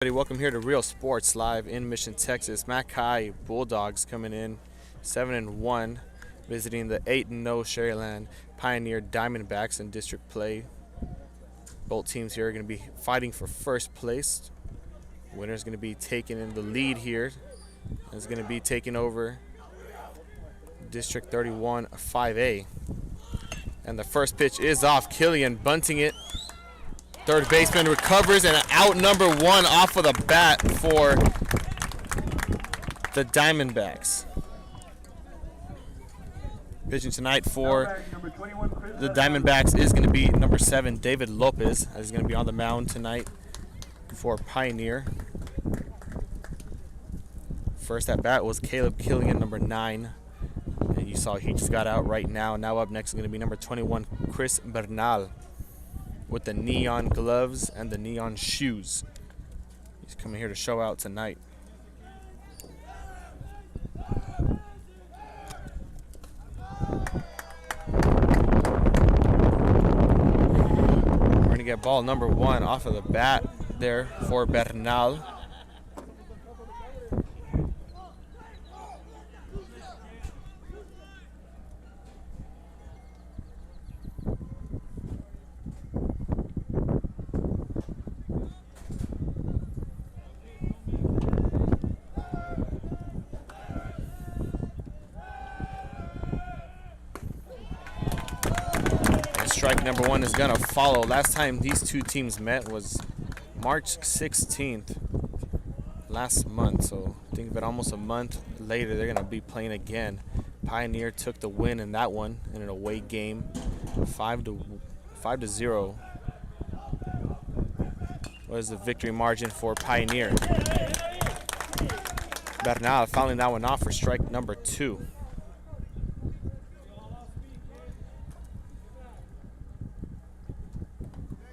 Welcome here to Real Sports Live in Mission, Texas. McAllen Bulldogs coming in 7-1, visiting the 8-0 Sharyland Pioneer Diamondbacks in district play. Both teams here are going to be fighting for first place. Winner's going to be taking in the lead here. Is going to be taking over District 31 5A. And the first pitch is off. Killian bunting it. Third baseman recovers, and out number one off of the bat for the Diamondbacks. Pitching tonight for the Diamondbacks is going to be number 7, David Lopez. He's going to be on the mound tonight for Pioneer. First at bat was Caleb Killian, number 9. And you saw he just got out right now. Now up next is going to be number 21, Chris Bernal, with the neon gloves and the neon shoes. He's coming here to show out tonight. We're going to get ball number 1 off of the bat there for Bernal. Strike number 1 is going to follow. Last time these two teams met was March 16th last month. So think of it, almost a month later, they're going to be playing again. Pioneer took the win in that one in an away game, 5-0 was the victory margin for Pioneer. Bernal fouling that one off for strike number 2.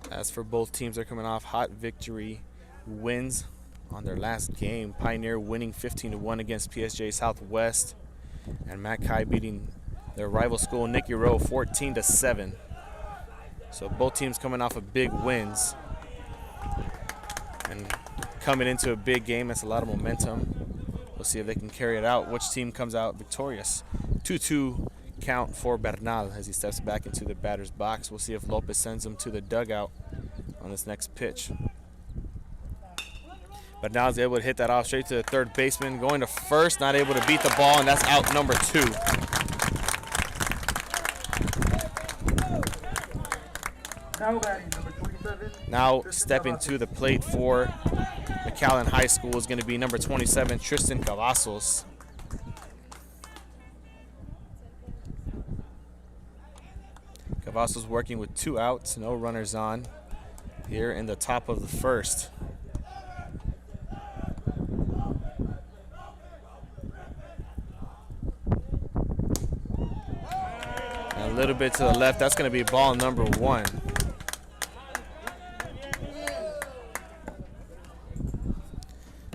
As for both teams, they're coming off hot victory wins on their last game. Pioneer winning 15-1 against PSJ Southwest, and McAllen beating their rival school Nicky Rowe 14-7. So both teams coming off of big wins and coming into a big game. That's a lot of momentum. We'll see if they can carry it out. Which team comes out victorious? 2-2 count for Bernal as he steps back into the batter's box. We'll see if Lopez sends him to the dugout on this next pitch. Bernal is able to hit that off straight to the third baseman. Going to first, not able to beat the ball, and that's out number 2. Now stepping to the plate for McAllen High School is going to be number 27, Tristan Cavasso. Cavasso's working with 2 outs, no runners on here in the top of the first. And a little bit to the left, that's going to be ball number 1.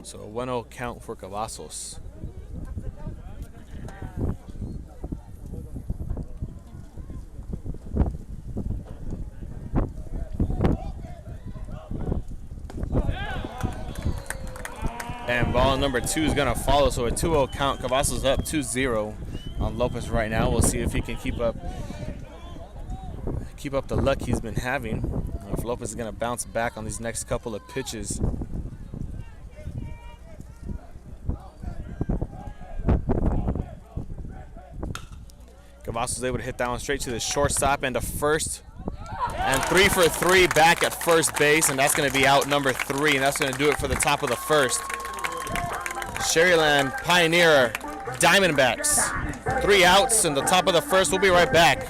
So a 1-0 count for Cavassos. And ball number 2 is going to follow, so a 2-0 count. Cavasso's up 2-0 on Lopez right now. We'll see if he can keep up the luck he's been having. If Lopez is going to bounce back on these next couple of pitches. Cavasso's able to hit that one straight to the shortstop and to first. And 3 for 3 back at first base, and that's going to be out number 3, and that's going to do it for the top of the first. Sharyland Pioneer Diamondbacks. 3 outs in the top of the first. We'll be right back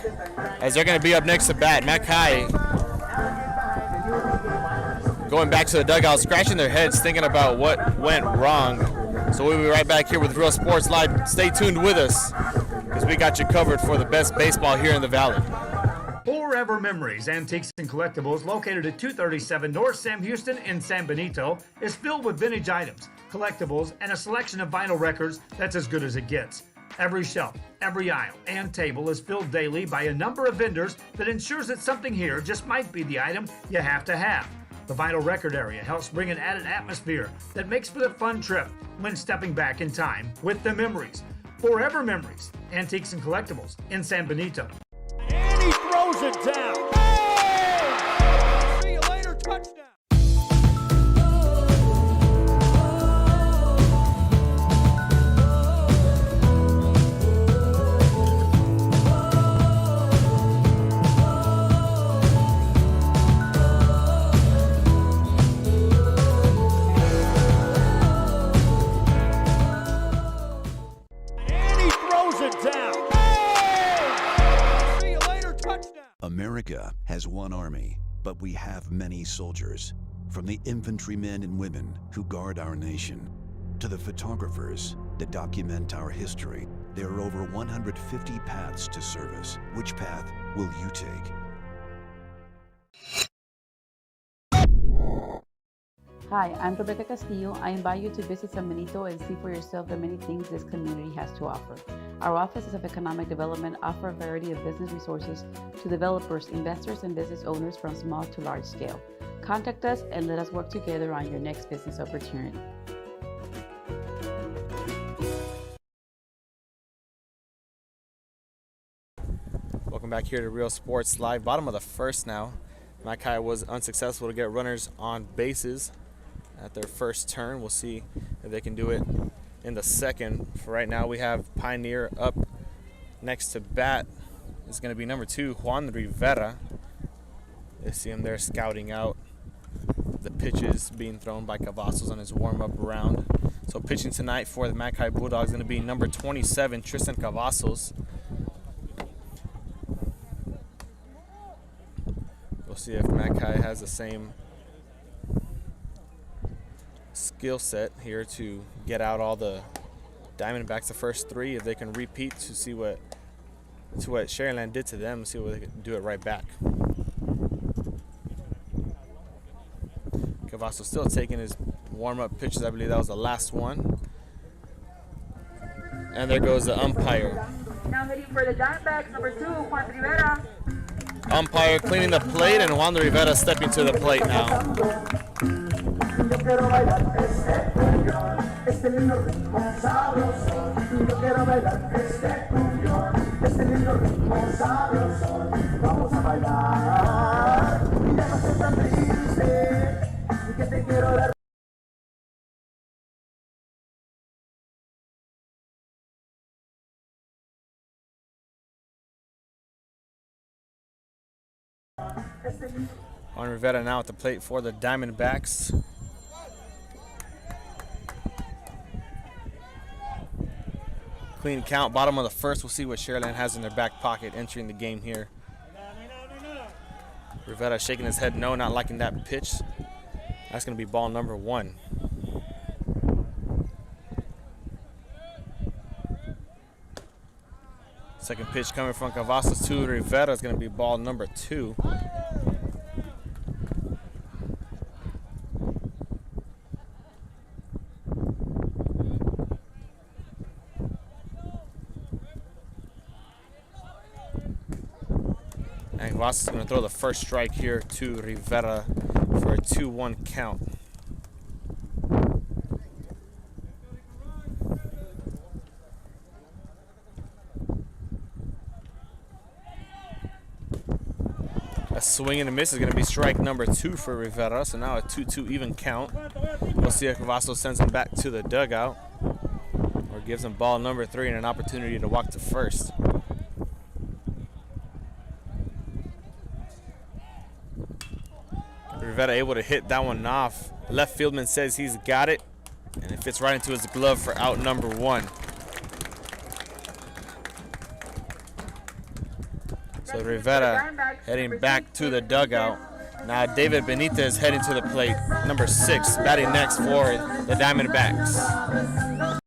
as they're going to be up next to bat. McAllen going back to the dugout, scratching their heads, thinking about what went wrong. So we'll be right back here with Real Sports Live. Stay tuned with us because we got you covered for the best baseball here in the Valley. Forever Memories, Antiques and Collectibles, located at 237 North Sam Houston in San Benito, is filled with vintage items, collectibles, and a selection of vinyl records that's as good as it gets. Every shelf, every aisle, and table is filled daily by a number of vendors that ensures that something here just might be the item you have to have. The vinyl record area helps bring an added atmosphere that makes for a fun trip when stepping back in time with the memories. Forever Memories, Antiques and Collectibles in San Benito. And he throws it down. Hey! See you later, touchdown. America has one army, but we have many soldiers. From the infantrymen and women who guard our nation, to the photographers that document our history, there are over 150 paths to service. Which path will you take? Hi, I'm Rebecca Castillo. I invite you to visit San Benito and see for yourself the many things this community has to offer. Our offices of economic development offer a variety of business resources to developers, investors, and business owners from small to large scale. Contact us and let us work together on your next business opportunity. Welcome back here to Real Sports Live. Bottom of the first now. McAllen was unsuccessful to get runners on bases at their first turn. We'll see if they can do it in the second. For right now, we have Pioneer up next to bat. It's going to be number 2, Juan Rivera. You see him there scouting out the pitches being thrown by Cavassos on his warm-up round. So pitching tonight for the McAllen Bulldogs is going to be number 27, Tristan Cavassos. We'll see if McAllen has the same skill set here to get out all the Diamondbacks the first 3. If they can repeat to see what Sharyland did to them, see what they can do it right back. Cavasso still taking his warm-up pitches. I believe that was the last one. And there goes the umpire. Now hitting for the Diamondbacks, number 2, Juan Rivera. Umpire cleaning the plate, and Juan Rivera stepping to the plate now. Juan Rivera now at the plate for the Diamondbacks. Clean count, bottom of the first. We'll see what Sharyland has in their back pocket entering the game here. Rivera shaking his head no, not liking that pitch. That's going to be ball number 1. Second pitch coming from Cavassos to Rivera is going to be ball number 2. And Cavassos is going to throw the first strike here to Rivera for a 2-1 count. A swing and a miss is going to be strike number 2 for Rivera. So now a 2-2 even count. We'll see if Cavasso sends him back to the dugout or gives him ball number 3 and an opportunity to walk to first. Rivera able to hit that one off. Left fieldman says he's got it, and it fits right into his glove for out number 1. So Rivera heading back to the dugout. Now David Benitez heading to the plate. Number 6 batting next for the Diamondbacks.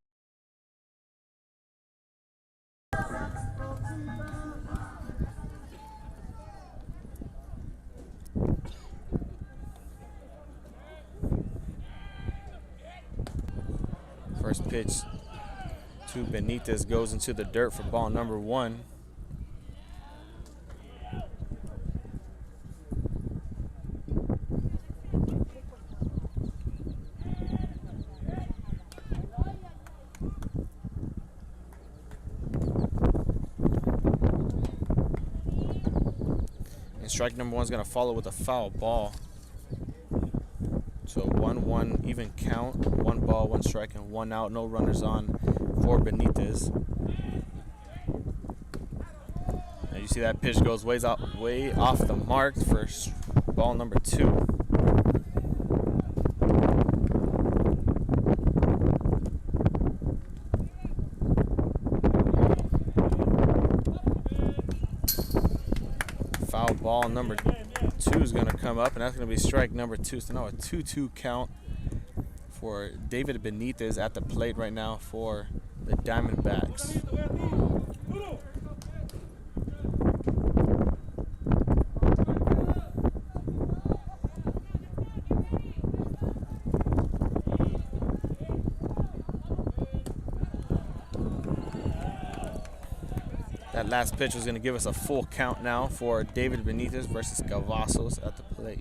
First pitch to Benitez goes into the dirt for ball number 1. Strike number 1 is going to follow with a foul ball. So 1-1 even count. 1 ball, 1 strike, and 1 out. No runners on for Benitez. Now you see that pitch goes way off the mark for ball number 2. Foul ball number 2 is going to come up, and that's going to be strike number 2. So now a 2-2 count for David Benitez at the plate right now for the Diamondbacks. That last pitch was going to give us a full count now for David Benitez versus Cavassos at the plate.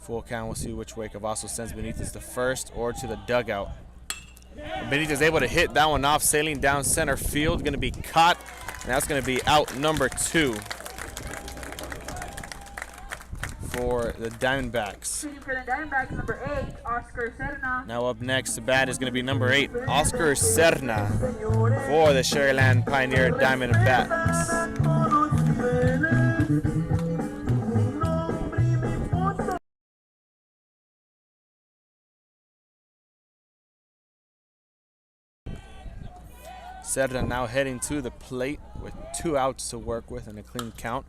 Full count. We'll see which way Cavasso sends Benitez to first or to the dugout. And Benitez able to hit that one off, sailing down center field. Going to be caught, and that's going to be out number 2 for the Diamondbacks. For the Diamondbacks, number 8, Oscar Cerna. Now up next to bat is going to be number 8, Oscar Cerna for the Sharyland Pioneer Diamondbacks. Cerna now heading to the plate with 2 outs to work with and a clean count.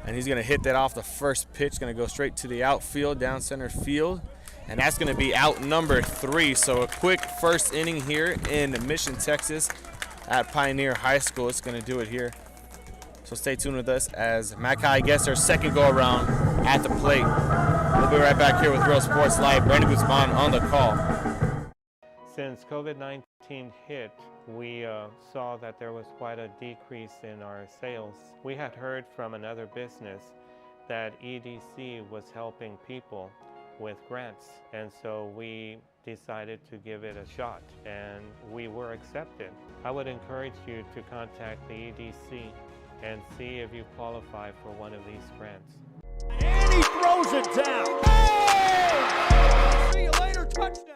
And he's going to hit that off the first pitch. Going to go straight to the outfield, down center field. And that's going to be out number 3. So a quick first inning here in Mission, Texas at Pioneer High School. It's going to do it here. So stay tuned with us as McAllen gets their second go around at the plate. We'll be right back here with Real Sports Live. Brandon Guzman on the call. Since COVID-19 hit, we saw that there was quite a decrease in our sales. We had heard from another business that EDC was helping people with grants, and so we decided to give it a shot, and we were accepted. I would encourage you to contact the EDC and see if you qualify for one of these grants. And he throws it down. Hey! See you later, touchdown.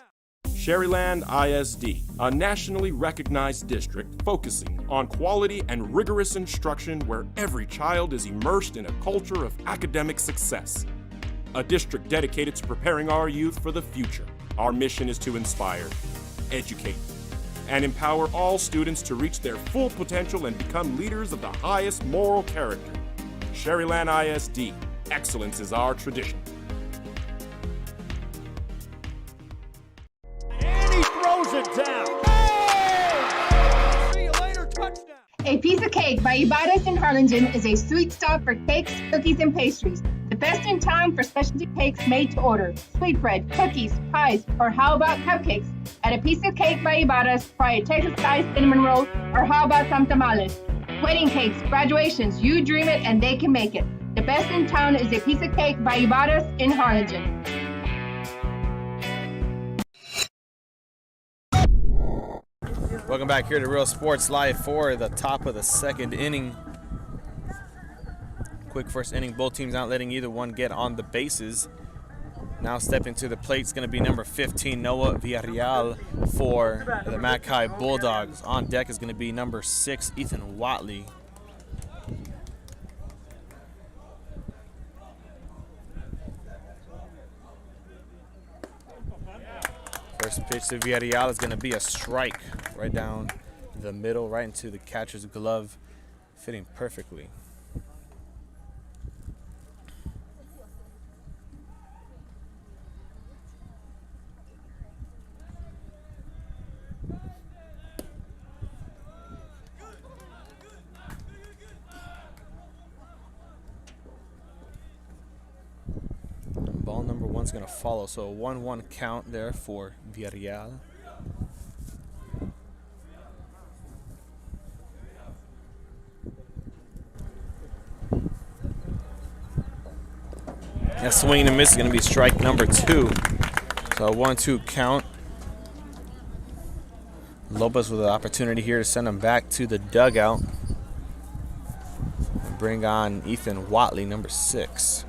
Sharyland ISD, a nationally recognized district focusing on quality and rigorous instruction where every child is immersed in a culture of academic success. A district dedicated to preparing our youth for the future. Our mission is to inspire, educate, and empower all students to reach their full potential and become leaders of the highest moral character. Sharyland ISD, excellence is our tradition. It down. Hey! See you later, touchdown. A Piece of Cake by Ibadas in Harlingen is a sweet stop for cakes, cookies, and pastries. The best in town for specialty cakes made to order. Sweetbread, cookies, pies, or how about cupcakes? At A Piece of Cake by Ibadas, try a Texas-style cinnamon roll, or how about some tamales? Wedding cakes, graduations, you dream it and they can make it. The best in town is A Piece of Cake by Ibadas in Harlingen. Welcome back here to Real Sports Live for the top of the second inning. Quick first inning, both teams not letting either one get on the bases. Now stepping to the plate is going to be number 15, Noah Villarreal for the McAllen Bulldogs. On deck is going to be number 6, Ethan Watley. First pitch to Villarreal is going to be a strike right down the middle, right into the catcher's glove, fitting perfectly. Ball number 1's going to follow, so a 1-1 count there for Villarreal. That swing and a miss is going to be strike number 2. So a 1-2 count. Lopez with an opportunity here to send him back to the dugout. bring on Ethan Watley, number 6.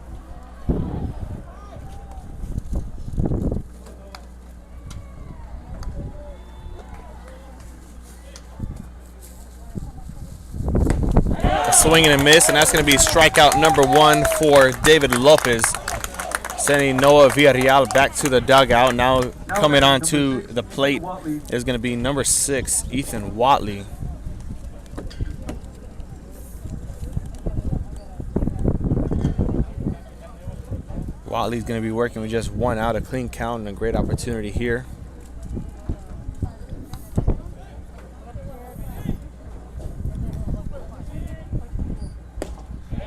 A swing and a miss, and that's going to be strikeout number 1 for David Lopez, sending Noah Villarreal back to the dugout. Now coming on to the plate is going to be number 6, Ethan Watley. Watley's going to be working with just 1 out, a clean count, and a great opportunity here.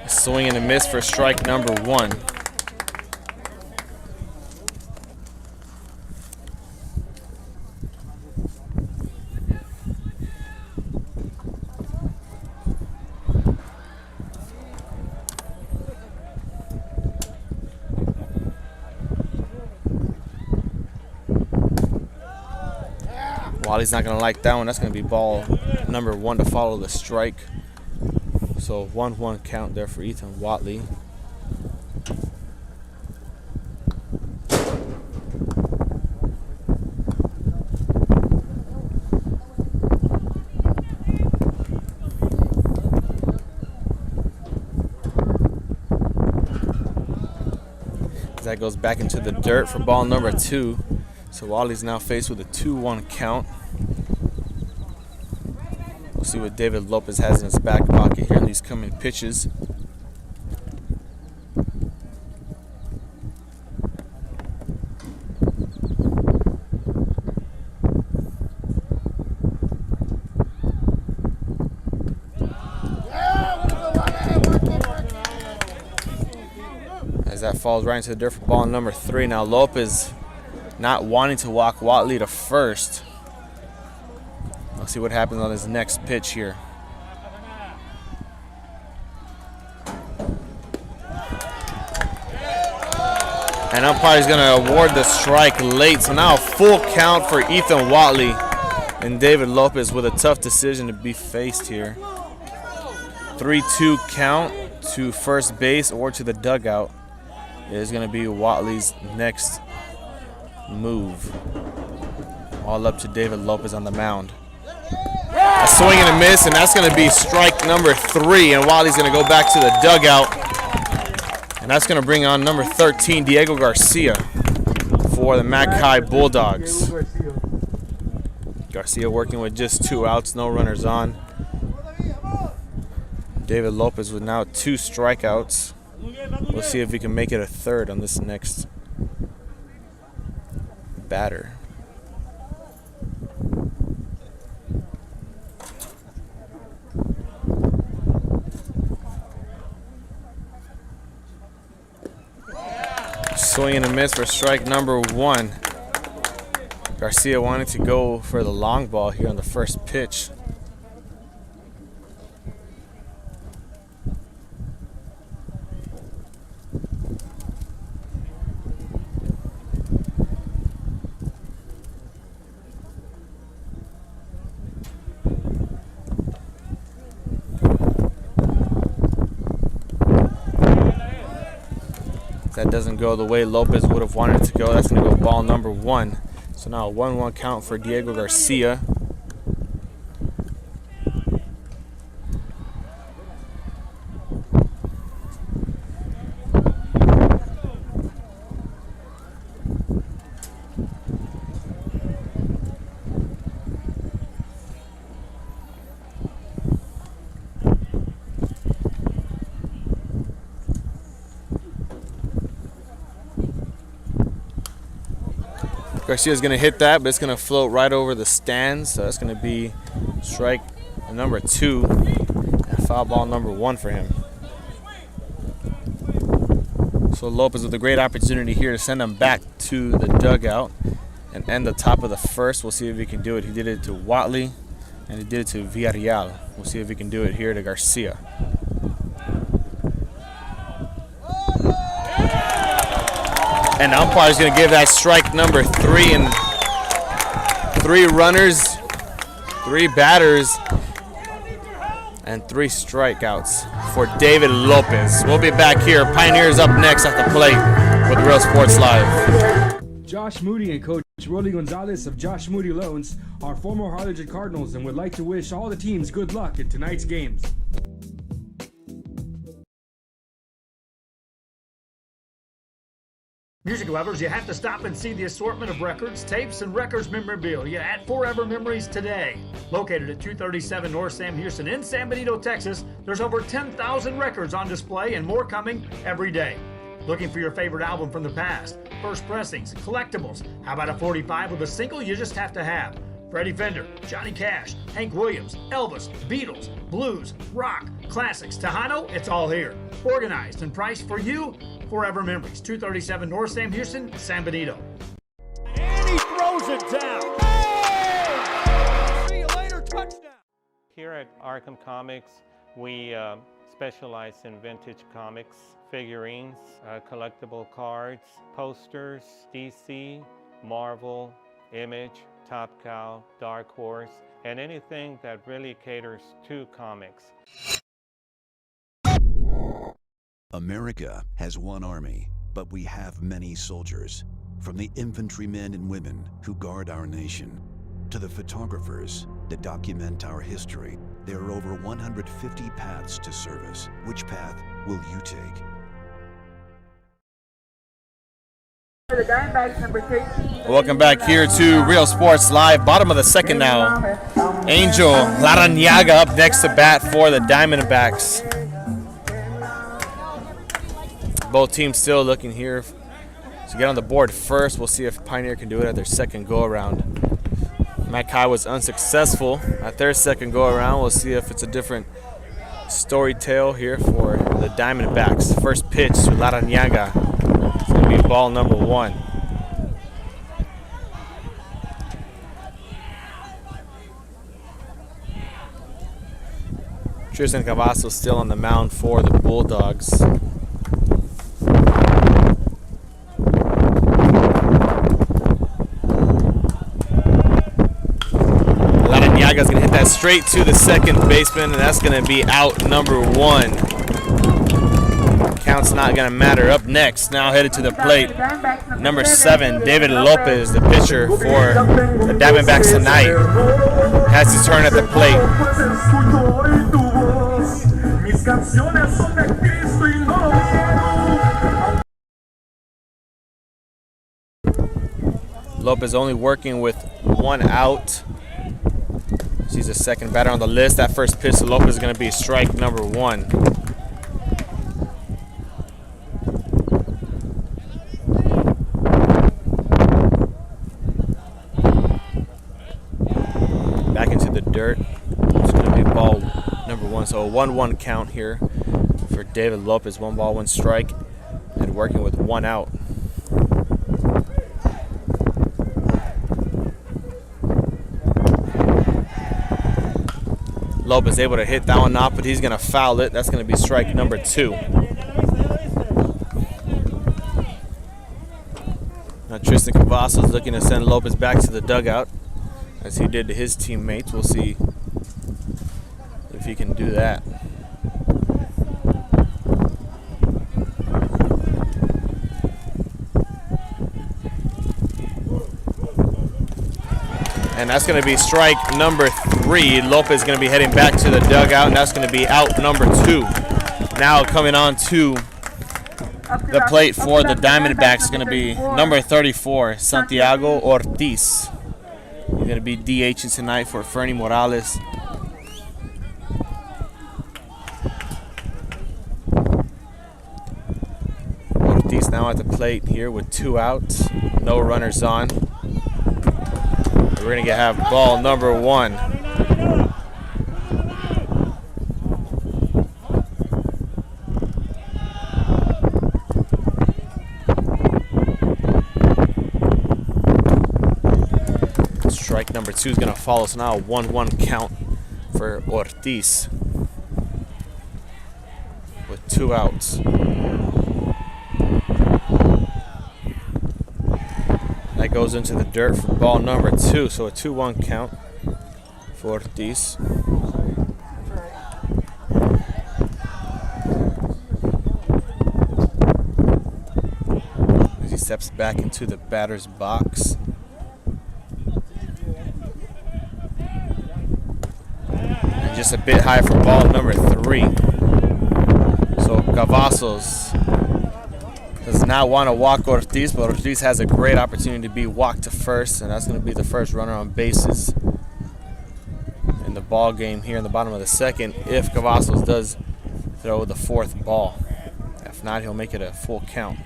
A swing and a miss for strike number 1. Watley's not going to like that one. That's going to be ball number 1 to follow the strike. So 1-1 count there for Ethan Watley. That goes back into the dirt for ball number 2. So Watley's now faced with a 2-1 count. We'll see what David Lopez has in his back pocket here in these coming pitches. As that falls right into the dirt for ball number 3. Now Lopez not wanting to walk Watley to first. Let's see what happens on his next pitch here. And umpire is going to award the strike late. So now a full count for Ethan Watley, and David Lopez with a tough decision to be faced here. 3-2 count to first base or to the dugout is going to be Watley's next move. All up to David Lopez on the mound. A swing and a miss, and that's going to be strike number 3, and Watley's going to go back to the dugout, and that's going to bring on number 13, Diego Garcia, for the McAllen Bulldogs. Garcia working with just 2 outs, no runners on. David Lopez with now 2 strikeouts. We'll see if we can make it a third on this next batter. Swing and a miss for strike number 1. Garcia wanted to go for the long ball here on the first pitch. That doesn't go the way Lopez would have wanted it to go. That's going to go ball number 1. So now a 1-1 count for Diego Garcia. Garcia's going to hit that, but it's going to float right over the stands. So that's going to be strike number 2 and foul ball number 1 for him. So Lopez with a great opportunity here to send him back to the dugout and end the top of the first. We'll see if he can do it. He did it to Watley and he did it to Villarreal. We'll see if he can do it here to Garcia. And the umpire is going to give that strike number 3, and 3 runners, 3 batters, and 3 strikeouts for David Lopez. We'll be back here. Pioneers up next at the plate with Real Sports Live. Josh Moody and Coach Rolly Gonzalez of Josh Moody Loans are former Harlingen Cardinals and would like to wish all the teams good luck in tonight's games. Music lovers, you have to stop and see the assortment of records, tapes, and records memorabilia at Forever Memories today. Located at 237 North Sam Houston in San Benito, Texas, there's over 10,000 records on display and more coming every day. Looking for your favorite album from the past, first pressings, collectibles. How about a 45 with a single you just have to have? Freddie Fender, Johnny Cash, Hank Williams, Elvis, Beatles, blues, rock, classics, Tejano, it's all here. Organized and priced for you. Forever Memories, 237 North Sam Houston, San Benito. And he throws it down. Hey! See you later, touchdown. Here at Arkham Comics, we specialize in vintage comics, figurines, collectible cards, posters, DC, Marvel, Image, Top Cow, Dark Horse, and anything that really caters to comics. America has one army, but we have many soldiers. From the infantrymen and women who guard our nation, to the photographers that document our history, there are over 150 paths to service. Which path will you take? The Diamondbacks, number 13. Welcome back here to Real Sports Live. Bottom of the second now. Angel Laranyaga up next to bat for the Diamondbacks. Both teams still looking here to get on the board first. We'll see if Pioneer can do it at their second go-around. McAllen was unsuccessful at their second go-around. We'll see if it's a different story tale here for the Diamondbacks. First pitch to Laranyaga. It's going to be ball number 1. Tristan Cavasso still on the mound for the Bulldogs. Laranyaga is going to hit that straight to the second baseman, and that's going to be out number 1. Count's not going to matter. Up next, now headed to the plate, number 7, David Lopez, the pitcher for the Diamondbacks tonight, has his turn at the plate. Lopez only working with 1 out. He's the second batter on the list. That first pitch to Lopez is going to be strike number 1. Back into the dirt. It's going to be ball number 1. So a 1-1 count here for David Lopez. 1 ball, 1 strike, and working with 1 out. Lopez able to hit that one off, but he's going to foul it. That's going to be strike number 2. Now Tristan Cavasso is looking to send Lopez back to the dugout, as he did to his teammates. We'll see if he can do that. And that's going to be strike number 3. Lopez is going to be heading back to the dugout, and that's going to be out number 2. Now coming on to the plate for the Diamondbacks is going to be number 34, Santiago Ortiz. He's going to be DHing tonight for Fernie Morales. Ortiz now at the plate here with 2 outs, no runners on. We're going to have ball number 1. Strike number 2 is going to follow. So now a 1-1 count for Ortiz with 2 outs. That goes into the dirt for ball number 2, so a 2-1 count for Ortiz. steps back into the batter's box. And just a bit high for ball number 3. So Cavazos does not want to walk Ortiz, but Ortiz has a great opportunity to be walked to first, and that's going to be the first runner on bases in the ball game here in the bottom of the second if Cavazos does throw the 4th ball. If not, he'll make it a full count.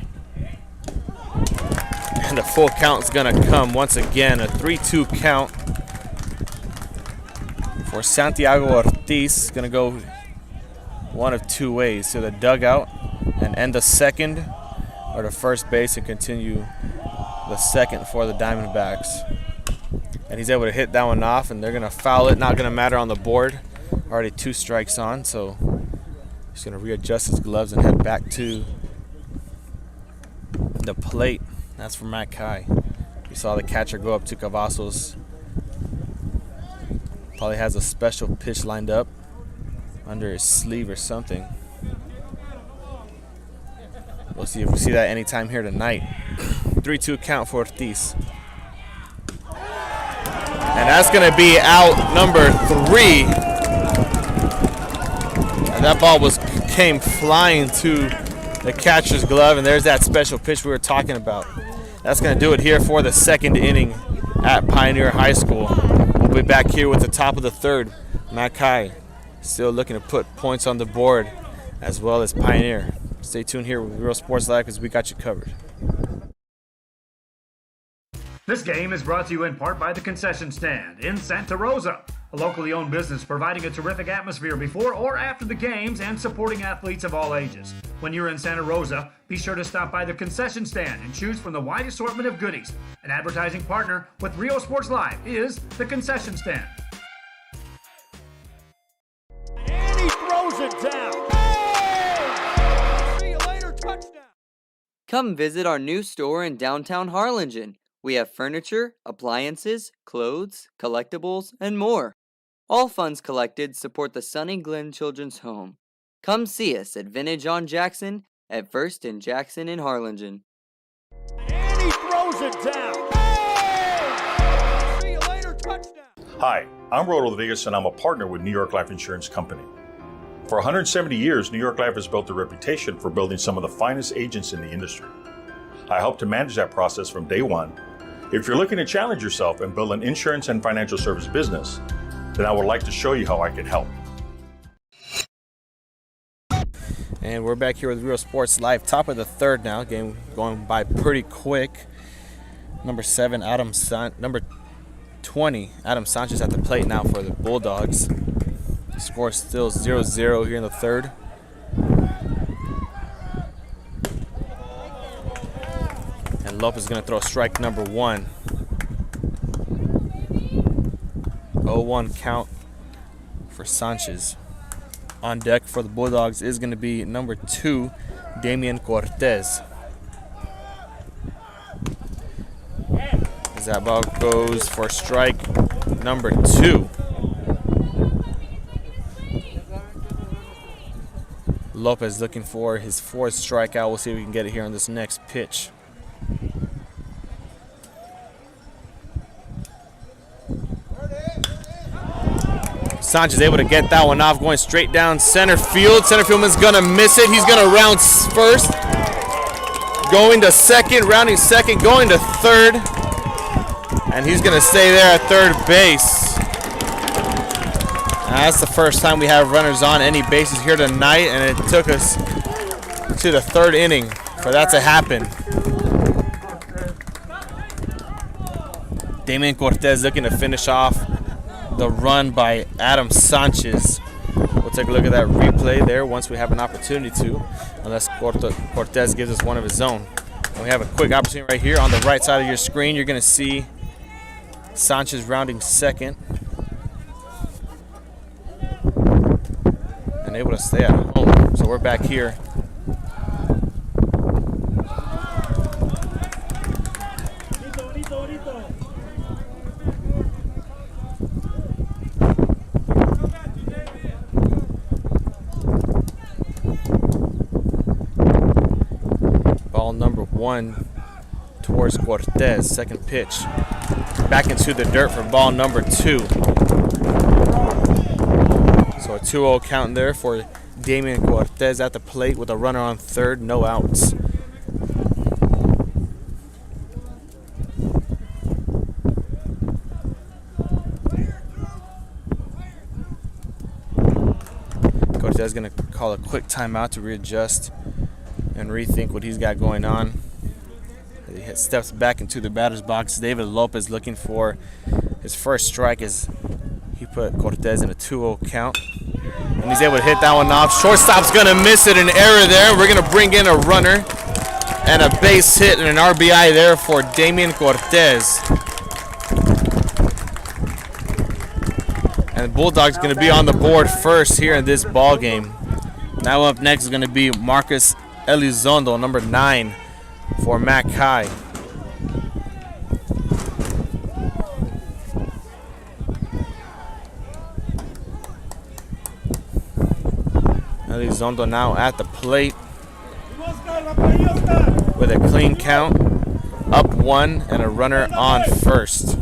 And the full count is going to come once again, a 3-2 count for Santiago Ortiz. Going to go one of 2 ways, to the dugout and end the second, or to first base and continue the second for the Diamondbacks. And he's able to hit that one off, and they're going to foul it. Not going to matter on the board. Already 2 strikes on, so he's going to readjust his gloves and head back to the plate. That's for Matt Kai. You saw the catcher go up to Cavazos. Probably has a special pitch lined up under his sleeve or something. We'll see if we see that anytime here tonight. 3-2 count for Ortiz. And that's going to be out number 3. And that ball came flying to the catcher's glove, and there's that special pitch we were talking about. That's going to do it here for the second inning at Pioneer High School. We'll be back here with the top of the 3rd. Matt Kai still looking to put points on the board, as well as Pioneer. Stay tuned here with Real Sports Live because we got you covered. This game is brought to you in part by the Concession Stand in Santa Rosa, a locally owned business providing a terrific atmosphere before or after the games and supporting athletes of all ages. When you're in Santa Rosa, be sure to stop by the Concession Stand and choose from the wide assortment of goodies. An advertising partner with Rio Sports Live is the Concession Stand. And he throws it down. Hey! See you later, touchdown. Come visit our new store in downtown Harlingen. We have furniture, appliances, clothes, collectibles, and more. All funds collected support the Sunny Glen Children's Home. Come see us at Vintage on Jackson at First and Jackson in Harlingen. And he throws it down. Hey! See you later, touchdown. Hi, I'm Rodo Rodriguez, and I'm a partner with New York Life Insurance Company. For 170 years, New York Life has built a reputation for building some of the finest agents in the industry. I help to manage that process from day one. If you're looking to challenge yourself and build an insurance and financial service business, then I would like to show you how I can help. And we're back here with Real Sports Live. Top of the 3rd now. Game going by pretty quick. Number 20, Adam Sanchez at the plate now for the Bulldogs. Score still 0-0 here in the 3rd. And Lopez is going to throw strike number 1. 0-1 count for Sanchez. On deck for the Bulldogs is going to be number 2, Damian Cortez. As that ball goes for strike number 2. Lopez looking for his 4th strikeout. We'll see if we can get it here on this next pitch. Sanchez able to get that one off, going straight down center field. Center fieldman's gonna miss it. He's gonna round first, going to second, rounding second, going to 3rd, and he's gonna stay there at 3rd base. That's the first time we have runners on any bases here tonight, and it took us to the 3rd inning for that to happen. Damian Cortez looking to finish off the run by Adam Sanchez. We'll take a look at that replay there once we have an opportunity to, unless Cortez gives us one of his own. And we have a quick opportunity right here on the right side of your screen. You're going to see Sanchez rounding second and able to stay at home. So we're back here. Ball number 1 towards Cortez. Second pitch. Back into the dirt for ball number 2. So a 2-0 count there for Damian Cortez at the plate with a runner on third, no outs. Cortez is going to call a quick timeout to readjust and rethink what he's got going on. He steps back into the batter's box. David Lopez looking for his first strike as he put Cortez in a 2-0 count. And he's able to hit that one off. Shortstop's going to miss it, an error there. We're going to bring in a runner and a base hit and an RBI there for Damian Cortez. And the Bulldogs going to be on the board first here in this ball game. Now up next is going to be Marcus Elizondo, number 9 for McAllen. Elizondo now at the plate with a clean count, up 1 and a runner on first.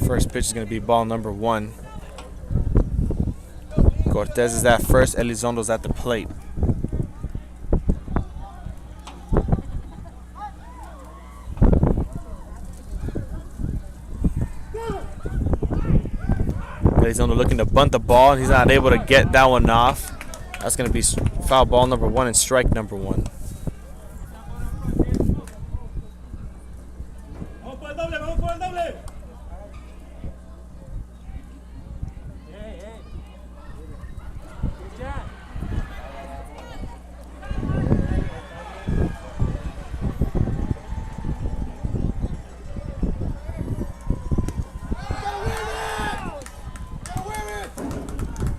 First pitch is going to be ball number 1. Cortez is at first, Elizondo's at the plate. Elizondo looking to bunt the ball, and he's not able to get that one off. That's going to be foul ball number 1 and strike number 1.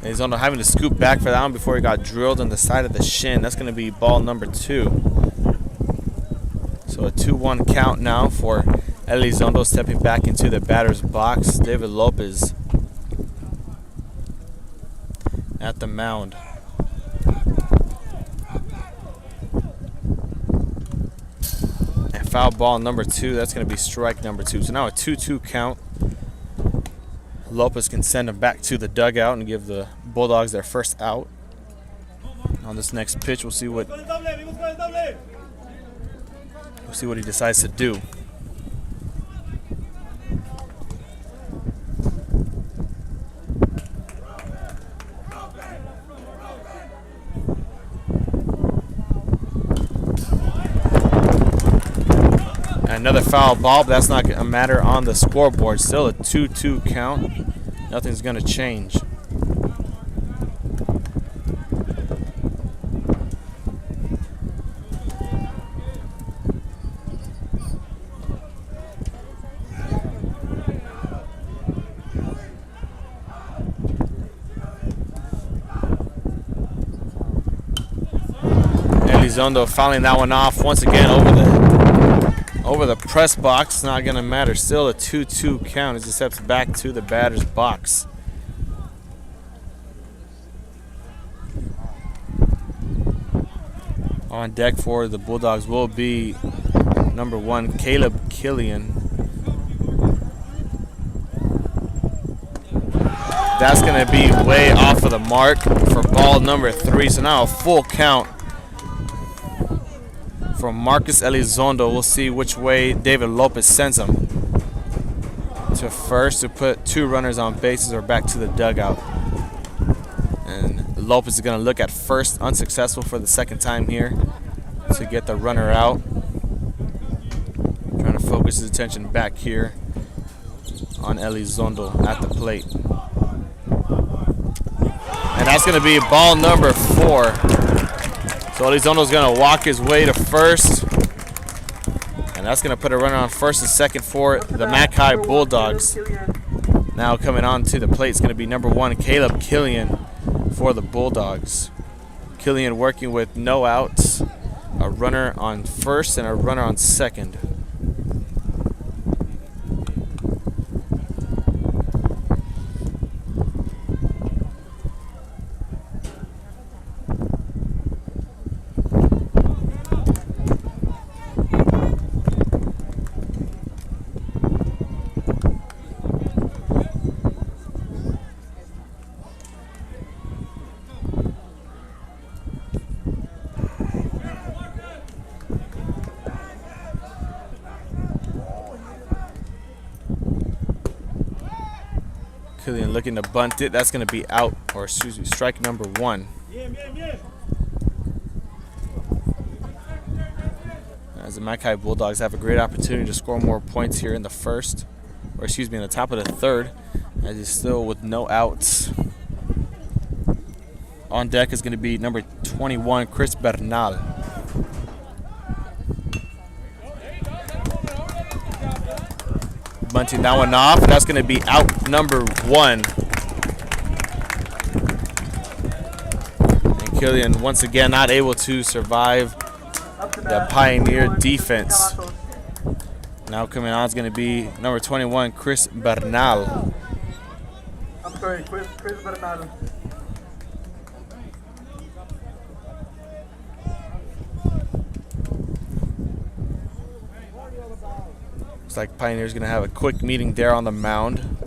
Elizondo having to scoop back for that one before he got drilled on the side of the shin. That's going to be ball number 2. So a 2-1 count now for Elizondo stepping back into the batter's box. David Lopez at the mound. And foul ball number 2. That's going to be strike number 2. So now a 2-2 count. Lopez can send him back to the dugout and give the Bulldogs their first out. On this next pitch, we'll see what he decides to do. Another foul ball, but that's not a matter on the scoreboard. Still a 2-2 count. Nothing's going to change. Elizondo fouling that one off once again over the press box. Not going to matter. Still a 2-2 count as he steps back to the batter's box. On deck for the Bulldogs will be number 1, Caleb Killian. That's going to be way off of the mark for ball number 3. So now a full count from Marcus Elizondo. We'll see which way David Lopez sends him. To first to put 2 runners on bases or back to the dugout. And Lopez is going to look at first, unsuccessful for the second time here to get the runner out. Trying to focus his attention back here on Elizondo at the plate. And that's going to be ball number 4. So Elizondo's going to walk his way to first. And that's going to put a runner on first and second for the McAllen Bulldogs. Now coming on to the plate is going to be number 1, Caleb Killian for the Bulldogs. Killian working with no outs, a runner on first and a runner on second. Killian looking to bunt it. That's going to be out, or excuse me, strike number 1. As the Mackay Bulldogs have a great opportunity to score more points here in the first, or excuse me, in the top of the third, as he's still with no outs. On deck is going to be number 21, Chris Bernal. Bunting that one off. That's going to be out number 1. And Killian once again not able to survive the Pioneer defense. Now coming on is going to be number 21, Chris Bernal. I'm sorry, Chris Bernal. Looks like Pioneer's going to have a quick meeting there on the mound.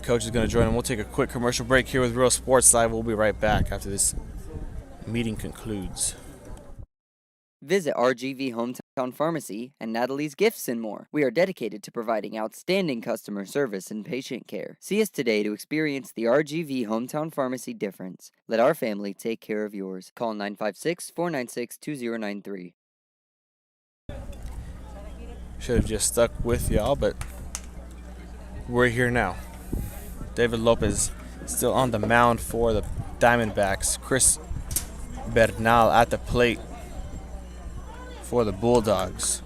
Coach is going to join him. We'll take a quick commercial break here with Real Sports Live. We'll be right back after this meeting concludes. Visit RGV Hometown Pharmacy and Natalie's Gifts and more. We are dedicated to providing outstanding customer service and patient care. See us today to experience the RGV Hometown Pharmacy difference. Let our family take care of yours. Call 956-496-2093. Should have just stuck with y'all, but we're here now. David Lopez still on the mound for the Diamondbacks. Chris Bernal at the plate for the Bulldogs.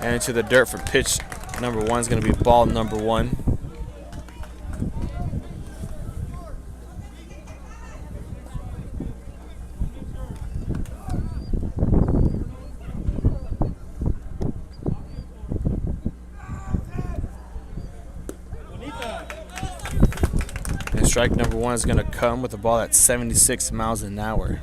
And into the dirt for pitch number 1 is going to be ball number 1. Strike number 1 is going to come with a ball at 76 miles an hour.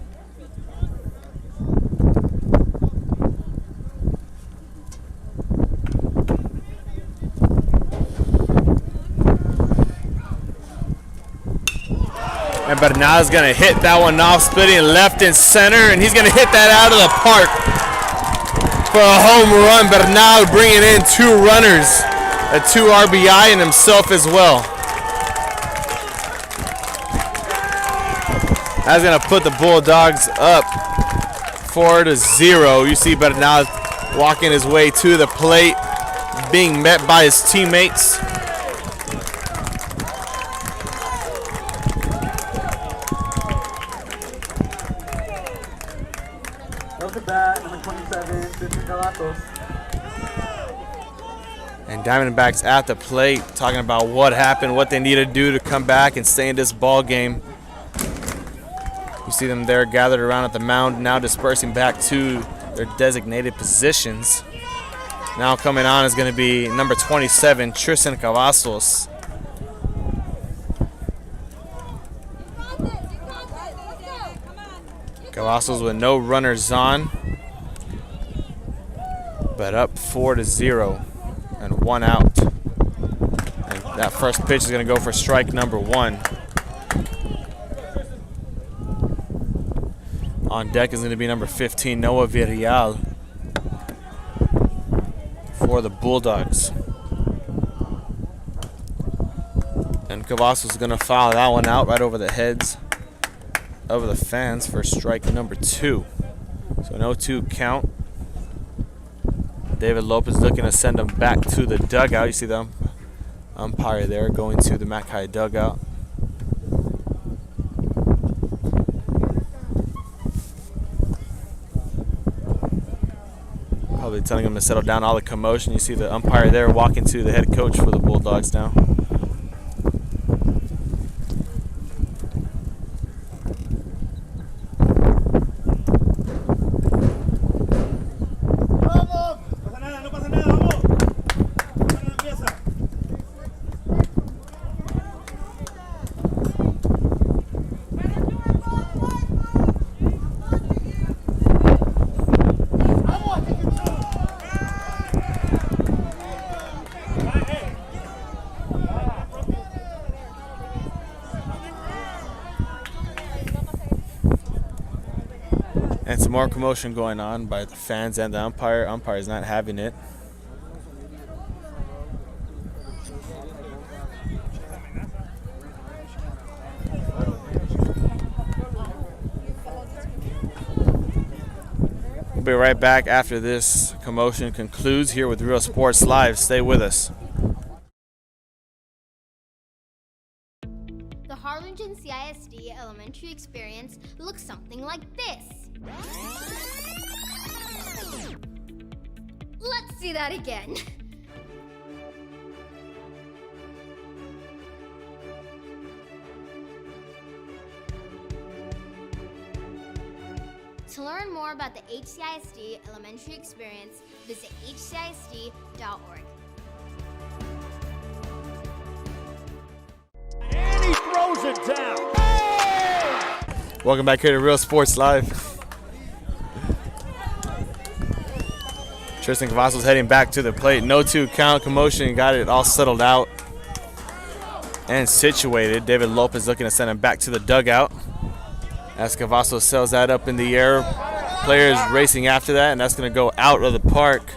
And Bernal is going to hit that one off, splitting left and center, and he's going to hit that out of the park for a home run. Bernal bringing in 2 runners, a 2 RBI, and himself as well. That's going to put the Bulldogs up 4-0. You see Bernal walking his way to the plate, being met by his teammates. Off the bat, number 27, Tristan Cavasso. And Diamondbacks at the plate, talking about what happened, what they need to do to come back and stay in this ball game. You see them there gathered around at the mound, now dispersing back to their designated positions. Now coming on is going to be number 27, Tristan Cavasso. Cavassos with no runners on, but up 4-0 and 1 out. And that first pitch is going to go for strike number 1. On deck is going to be number 15, Noah Villarreal for the Bulldogs. And Cavassos is going to foul that one out right over the heads of the fans for strike number 2. So no 2 count. David Lopez looking to send him back to the dugout. You see the umpire there going to the Mackay dugout. Probably telling him to settle down all the commotion. You see the umpire there walking to the head coach for the Bulldogs now. And some more commotion going on by the fans and the umpire. Umpire is not having it. We'll be right back after this commotion concludes here with Real Sports Live. Stay with us. The Harlingen CISD elementary experience looks something like this. Let's see that again. To learn more about the HCISD elementary experience, visit hcisd.org. And he throws it down. Hey! Welcome back here to Real Sports Live. Tristan Cavasso's heading back to the plate. No 2 count, commotion, got it all settled out and situated. David Lopez looking to send him back to the dugout as Cavasso sells that up in the air. Players racing after that, and that's going to go out of the park.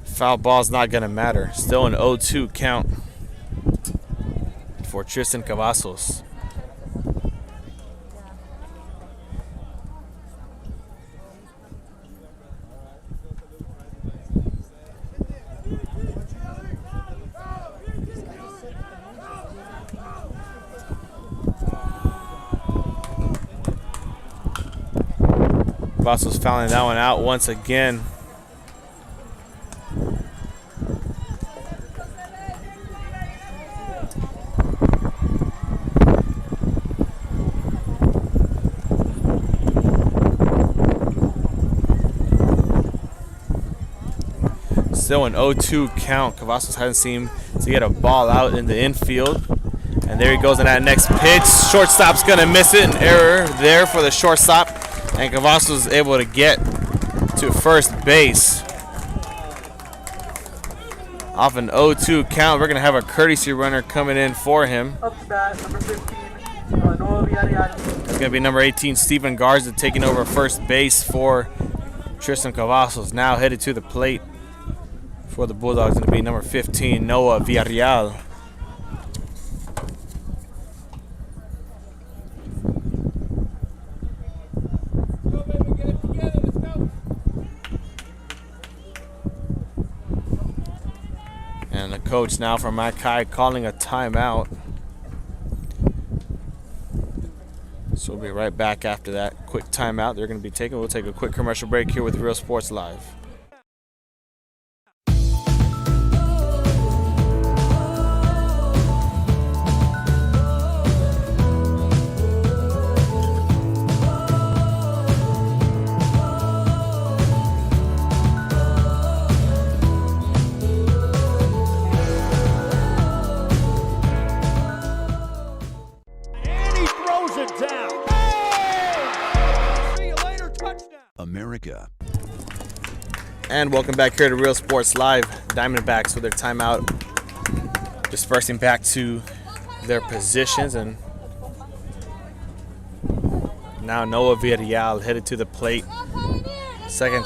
Foul ball's not going to matter. Still an 0-2 count for Tristan Cavassos. Cavassos fouling that one out once again. Still an 0-2 count. Cavassos hasn't seemed to get a ball out in the infield. And there he goes on that next pitch. Shortstop's going to miss it. An error there for the shortstop. And Cavassos is able to get to first base. Off an 0-2 count, we're going to have a courtesy runner coming in for him. Up to bat, number 15, Noah Villarreal. It's going to be number 18, Stephen Garza, taking over first base for Tristan Cavassos. Now headed to the plate for the Bulldogs, going to be number 15, Noah Villarreal. And the coach now from McAllen calling a timeout. So we'll be right back after that quick timeout they're going to be taking. We'll take a quick commercial break here with Real Sports Live. America. And welcome back here to Real Sports Live. Diamondbacks with their timeout, dispersing back to their positions, and now Noah Villarreal headed to the plate. Second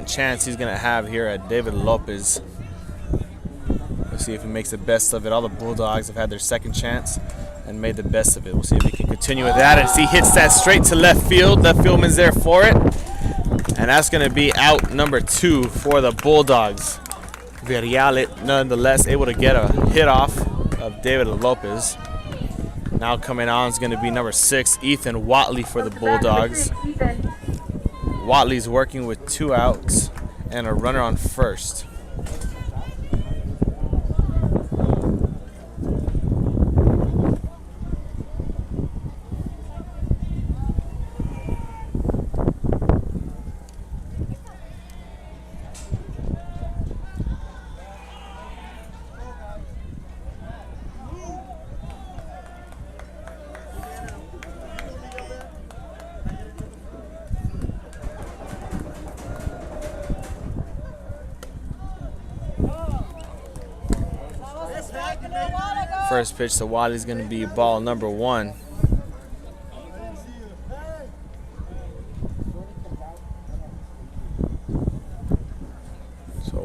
chance he's gonna have here at David Lopez. Let's see if he makes the best of it. All the Bulldogs have had their second chance and made the best of it. We'll see if he can continue with that as he hits that straight to left field. Left fieldman's there for it. And that's going to be out number 2 for the Bulldogs. Villarreal, nonetheless, able to get a hit off of David Lopez. Now coming on is going to be number 6, Ethan Watley for the Bulldogs. Watley's working with 2 outs and a runner on first. First pitch to Watley's going to be ball number 1.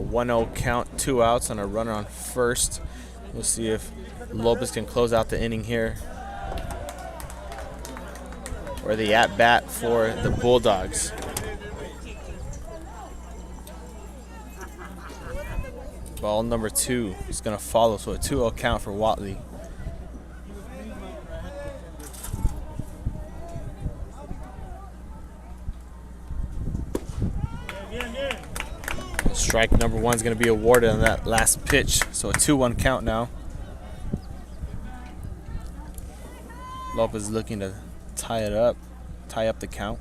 1-0 count, 2 outs on a runner on first. We'll see if Lopez can close out the inning here. Or the at-bat for the Bulldogs. Ball number 2 is going to follow, so a 2-0 count for Watley. Strike number 1 is going to be awarded on that last pitch, so a 2-1 count now. Lopez looking to tie up the count.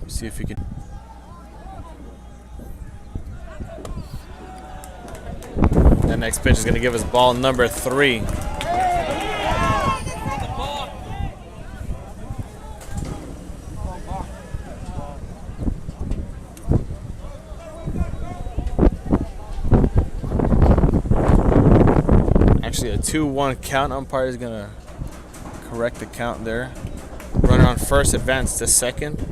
See if he can. That next pitch is going to give us ball number 3. Actually, a 2-1 count. Umpire is going to correct the count there. Runner on first, advance to second.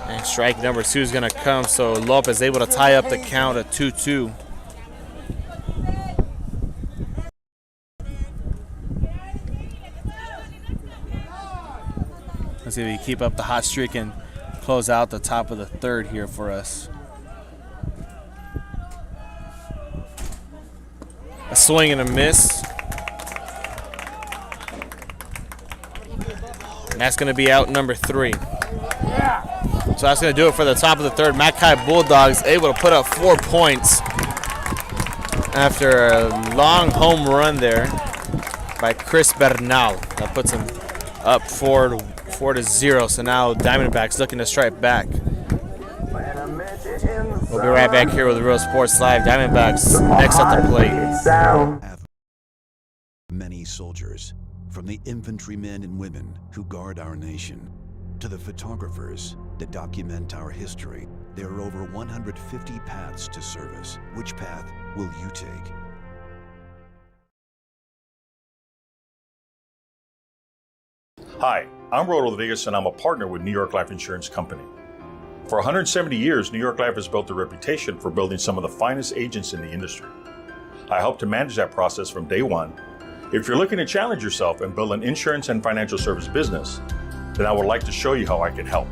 And strike number 2 is going to come, so Lopez able to tie up the count at 2-2. Let's see if he keep up the hot streak and close out the top of the third here for us. A swing and a miss. And that's going to be out number 3. So that's going to do it for the top of the third. McAllen Bulldogs able to put up 4 points after a long home run there by Chris Bernal. That puts him up 4-0. So now Diamondbacks looking to strike back. We'll be right back here with Real Sports Live. Diamondbacks next at the plate. Many soldiers, from the infantrymen and women who guard our nation, to the photographers that document our history. There are over 150 paths to service. Which path will you take? Hi, I'm Rodo Rodriguez, and I'm a partner with New York Life Insurance Company. For 170 years, New York Life has built a reputation for building some of the finest agents in the industry. I help to manage that process from day one. If you're looking to challenge yourself and build an insurance and financial service business, then I would like to show you how I can help.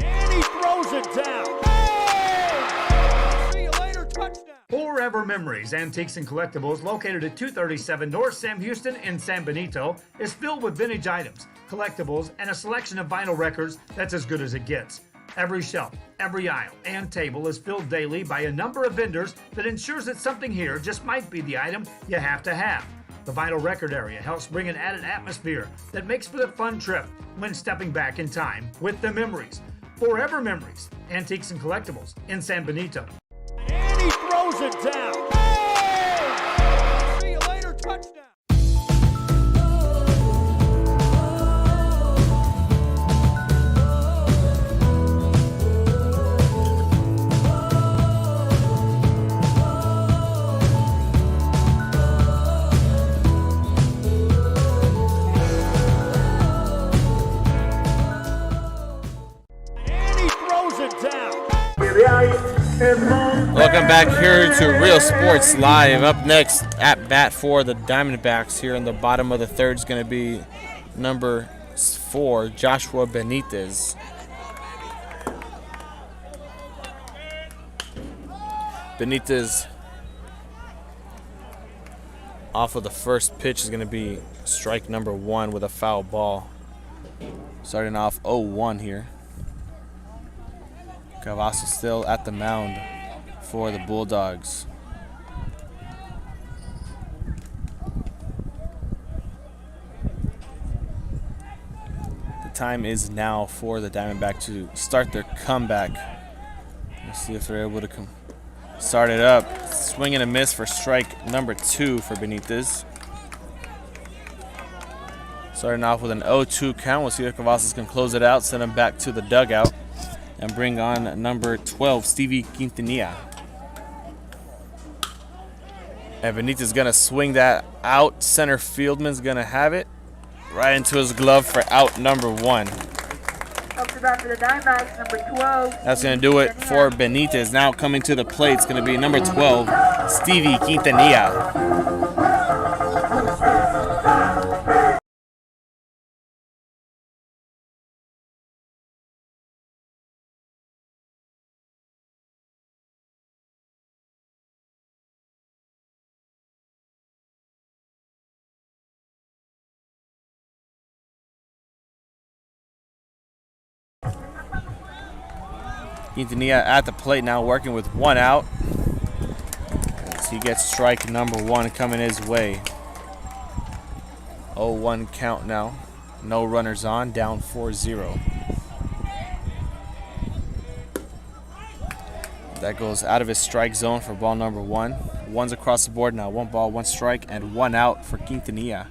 And he throws it down. Hey! See you later, touchdown. Forever Memories, Antiques and Collectibles, located at 237 North Sam Houston in San Benito, is filled with vintage items, collectibles, and a selection of vinyl records that's as good as it gets. Every shelf, every aisle, and table is filled daily by a number of vendors that ensures that something here just might be the item you have to have. The vinyl record area helps bring an added atmosphere that makes for the fun trip when stepping back in time with the memories. Forever Memories, Antiques and Collectibles in San Benito. And he throws it down. Hey! See you later, touchdown. Welcome back here to Real Sports Live. Up next, at bat for the Diamondbacks here in the bottom of the third is going to be number 4, Joshua Benitez. Benitez off of the first pitch is going to be strike number 1 with a foul ball. Starting off 0-1 here. Cavasso still at the mound for the Bulldogs. The time is now for the Diamondbacks to start their comeback. Let's see if they're able to start it up. Swing and a miss for strike number 2 for Benitez. Starting off with an 0-2 count. We'll see if Cavazos can close it out, send him back to the dugout, and bring on number 12, Stevie Quintanilla. And Benitez gonna swing that out. Center fieldman's gonna have it right into his glove for out number 1. bat for the Diamondbacks, number 12. That's going to do it for Benitez. Now coming to the plate, it's going to be number 12, Stevie Quintanilla. Quintanilla at the plate now, working with one out. As he gets strike number 1 coming his way. 0-1 count now. No runners on, down 4-0. That goes out of his strike zone for ball number 1. One's across the board now. 1 ball, 1 strike, and 1 out for Quintanilla.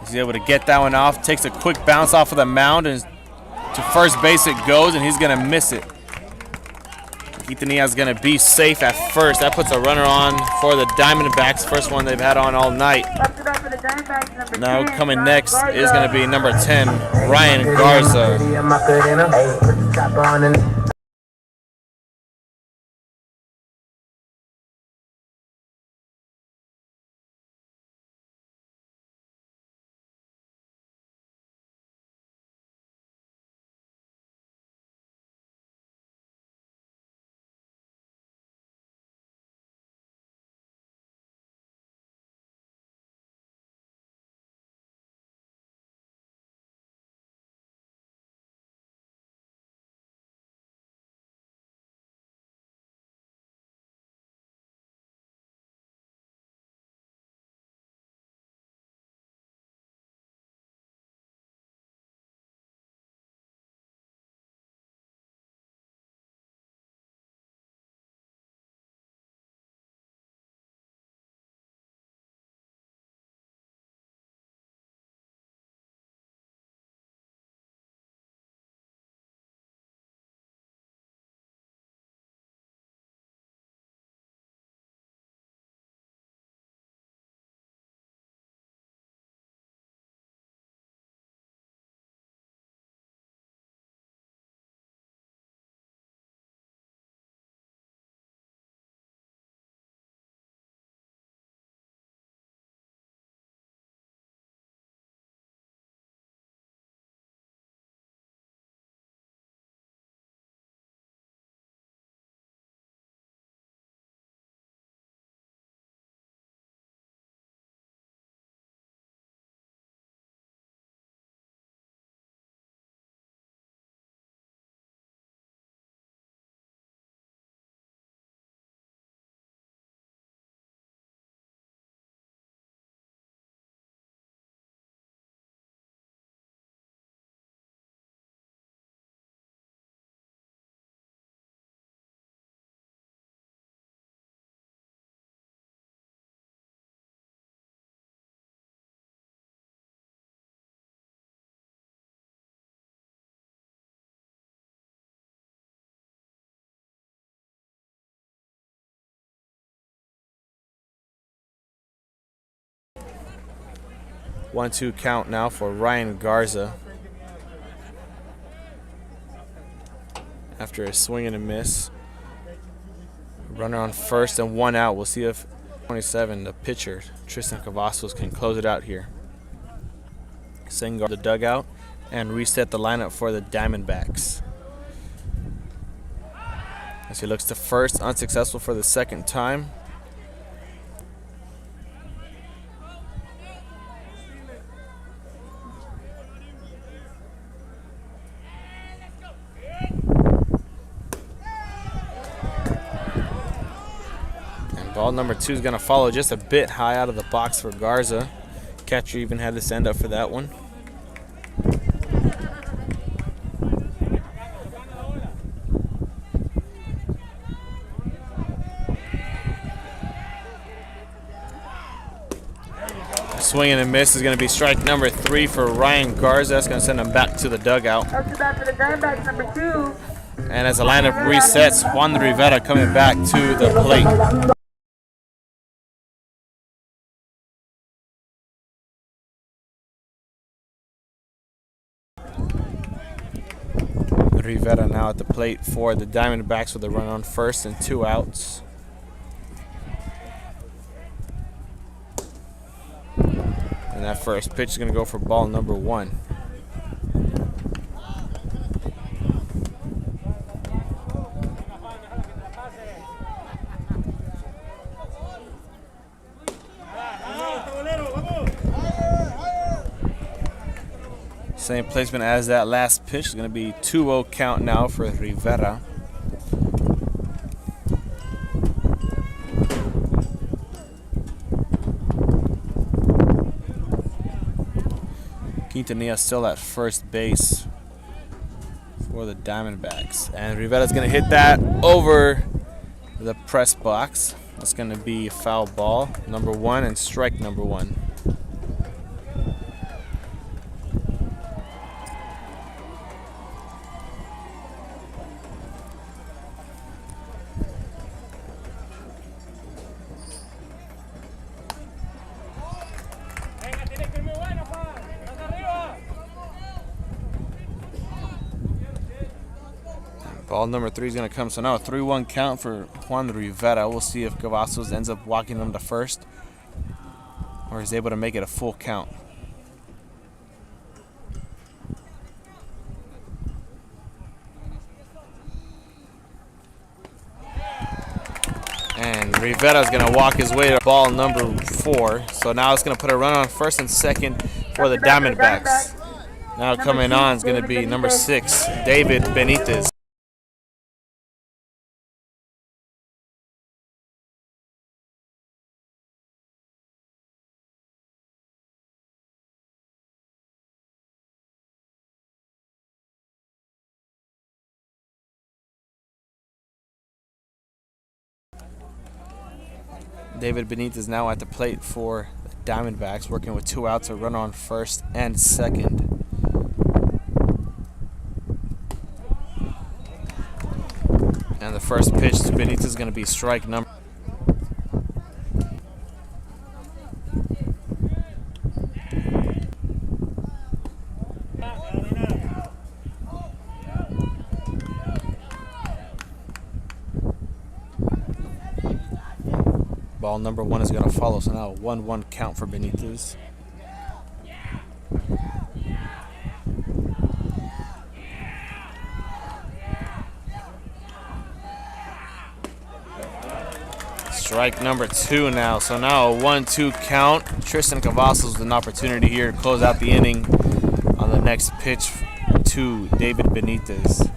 He's able to get that one off, takes a quick bounce off of the mound, and to first base it goes, and he's going to miss it. Quintanilla's going to be safe at first. That puts a runner on for the Diamondbacks, first one they've had on all night. Now coming next is going to be number 10, Ryan Garza. 1-2 count now for Ryan Garza. After a swing and a miss. Runner on first and 1 out. We'll see if 27, the pitcher, Tristan Cavasso, can close it out here. Send the dugout and reset the lineup for the Diamondbacks. As he looks to first, unsuccessful for the second time. Ball number 2 is going to follow just a bit high out of the box for Garza. Catcher even had to stand up for that one. Swing and a miss is going to be strike number 3 for Ryan Garza. That's going to send him back to the dugout. Up to bat for the Diamondbacks, number 2. And as the lineup resets, Juan Rivera coming back to the plate. Rivera now at the plate for the Diamondbacks with a run on first and 2 outs. And that first pitch is going to go for ball number 1. Same placement as that last pitch. It's going to be 2-0 count now for Rivera. Quintanilla still at first base for the Diamondbacks. And Rivera's going to hit that over the press box. That's going to be foul ball number 1 and strike number 1. Ball number 3 is going to come. So now a 3-1 count for Juan Rivera. We'll see if Cavazos ends up walking him to first or is able to make it a full count. And Rivera's going to walk his way to ball number 4. So now it's going to put a run on first and second for the Diamondbacks. Now coming on is going to be number 6, David Benitez. David Benitez now at the plate for the Diamondbacks, working with 2 outs, a run on first and second. And the first pitch to Benitez is going to be strike number. Ball number 1 is going to follow, so now a 1-1 count for Benitez. Strike number 2 now, so now a 1-2 count. Tristan Cavasso with an opportunity here to close out the inning on the next pitch to David Benitez.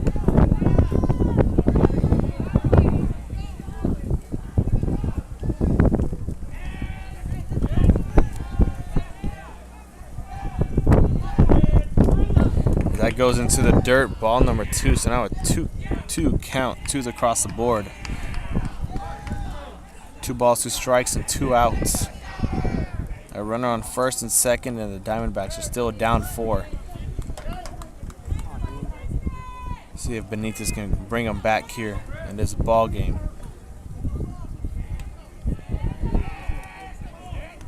That goes into the dirt. Ball number 2. So now a 2-2 count. 2's across the board. 2 balls, 2 strikes, and 2 outs. A runner on first and second, and the Diamondbacks are still down 4. See if Benitez can bring them back here in this ball game.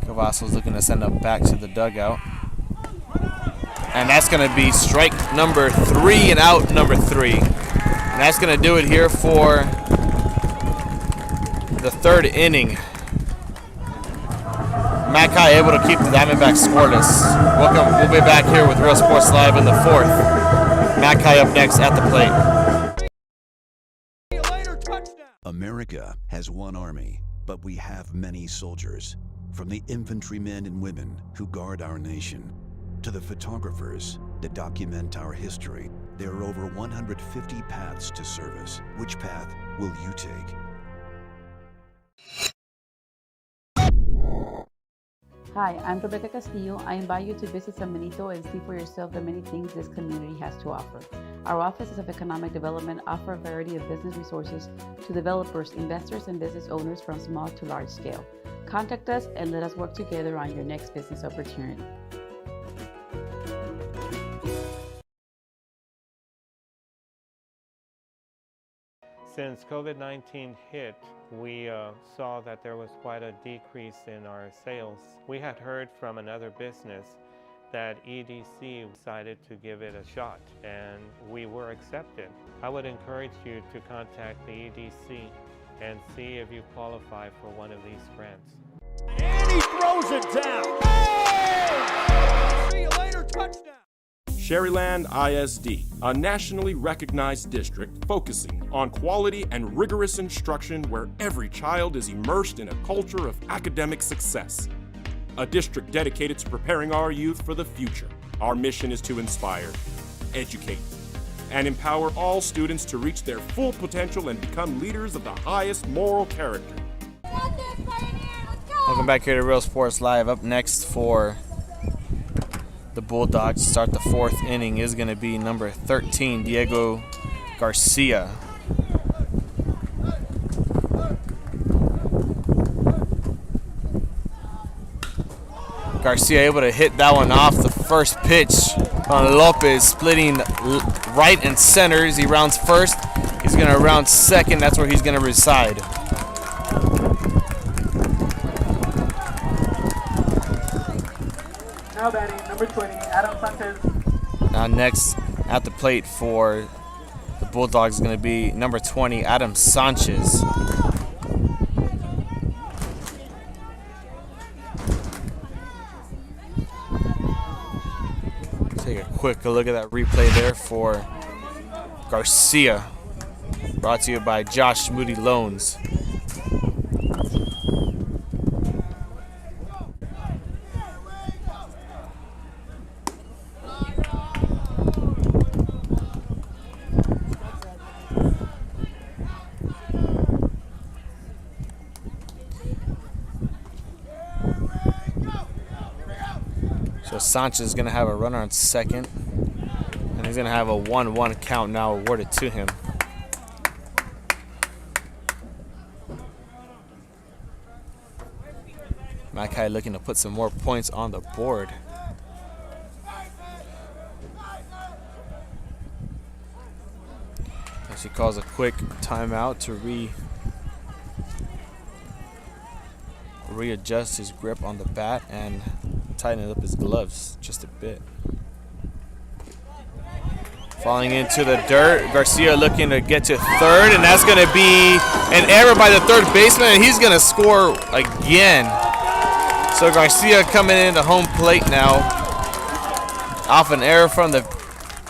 Cavasso's looking to send them back to the dugout. And that's going to be strike number 3 and out number 3. And that's going to do it here for the 3rd inning. McAllen able to keep the Diamondbacks scoreless. Welcome. We'll be back here with Real Sports Live in the 4th. McAllen up next at the plate. America has one army, but we have many soldiers. From the infantrymen and women who guard our nation, to the photographers that document our history, there are over 150 paths to service. Which path will you take? Hi, I'm Rebecca Castillo. I invite you to visit San Benito and see for yourself the many things this community has to offer. Our offices of economic development offer a variety of business resources to developers, investors, and business owners from small to large scale. Contact us and let us work together on your next business opportunity. Since COVID-19 hit, we saw that there was quite a decrease in our sales. We had heard from another business that EDC decided to give it a shot, and we were accepted. I would encourage you to contact the EDC and see if you qualify for one of these grants. And he throws it down. Hey! See you later, touchdown. Sharyland ISD, a nationally recognized district focusing on quality and rigorous instruction where every child is immersed in a culture of academic success. A district dedicated to preparing our youth for the future. Our mission is to inspire, educate, and empower all students to reach their full potential and become leaders of the highest moral character. Welcome back here to Real Sports Live. Up next for the Bulldogs to start the fourth inning is going to be number 13, Diego Garcia. Garcia able to hit that one off the first pitch on Lopez, splitting right and center as he rounds first. He's going to round second. That's where he's going to reside. Now batting, number 20, Adam Sanchez. Now next at the plate for the Bulldogs is going to be number 20, Adam Sanchez. Take a quick look at that replay there for Garcia. Brought to you by Josh Moody Loans. So Sanchez is going to have a runner on second, and he's going to have a 1-1 count now awarded to him. McAllen looking to put some more points on the board. As he calls a quick timeout to readjust his grip on the bat and tighten up his gloves just a bit. Falling into the dirt, Garcia looking to get to third, and that's going to be an error by the third baseman, and he's going to score again. So Garcia coming into home plate now off an error from the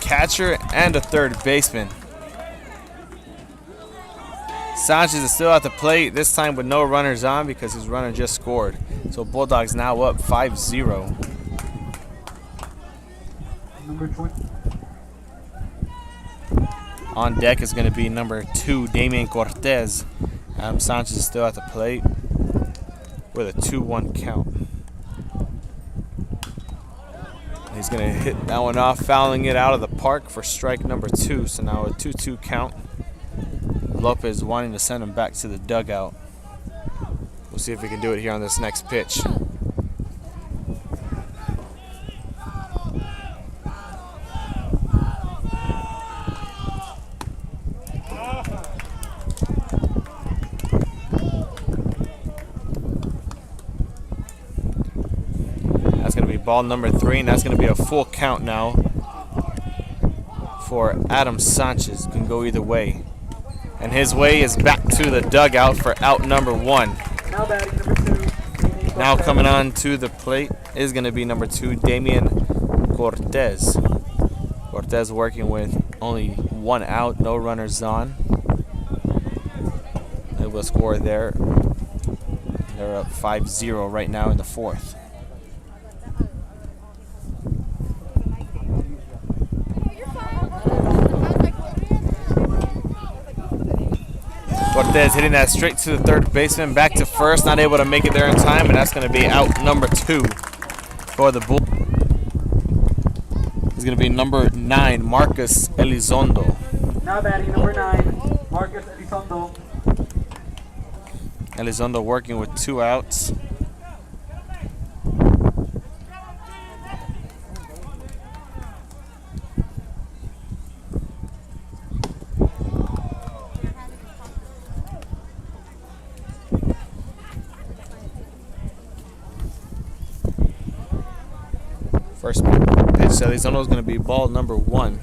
catcher and the third baseman. Sanchez is still at the plate, this time with no runners on because his runner just scored. So Bulldogs now up 5-0. Number 20. On deck is going to be number 2, Damian Cortez. Adam Sanchez is still at the plate with a 2-1 count. He's going to hit that one off, fouling it out of the park for strike number 2. So now a 2-2 count. Lopez wanting to send him back to the dugout. We'll see if we can do it here on this next pitch. That's going to be ball number 3, and that's going to be a full count now for Adam Sanchez. Can go either way. And his way is back to the dugout for out number 1. Now batting, number 2. Now coming on to the plate is going to be number 2, Damian Cortez. Cortez working with only 1 out, no runners on. Able to score there. They're up 5-0 right now in the 4th. Cortez hitting that straight to the third baseman, back to first, not able to make it there in time, and that's going to be out number 2 for the Bull. It's going to be number 9, Marcus Elizondo. Now batting, number 9, Marcus Elizondo. Elizondo working with 2 outs. First pitch pitch to Elizondo is going to be ball number 1.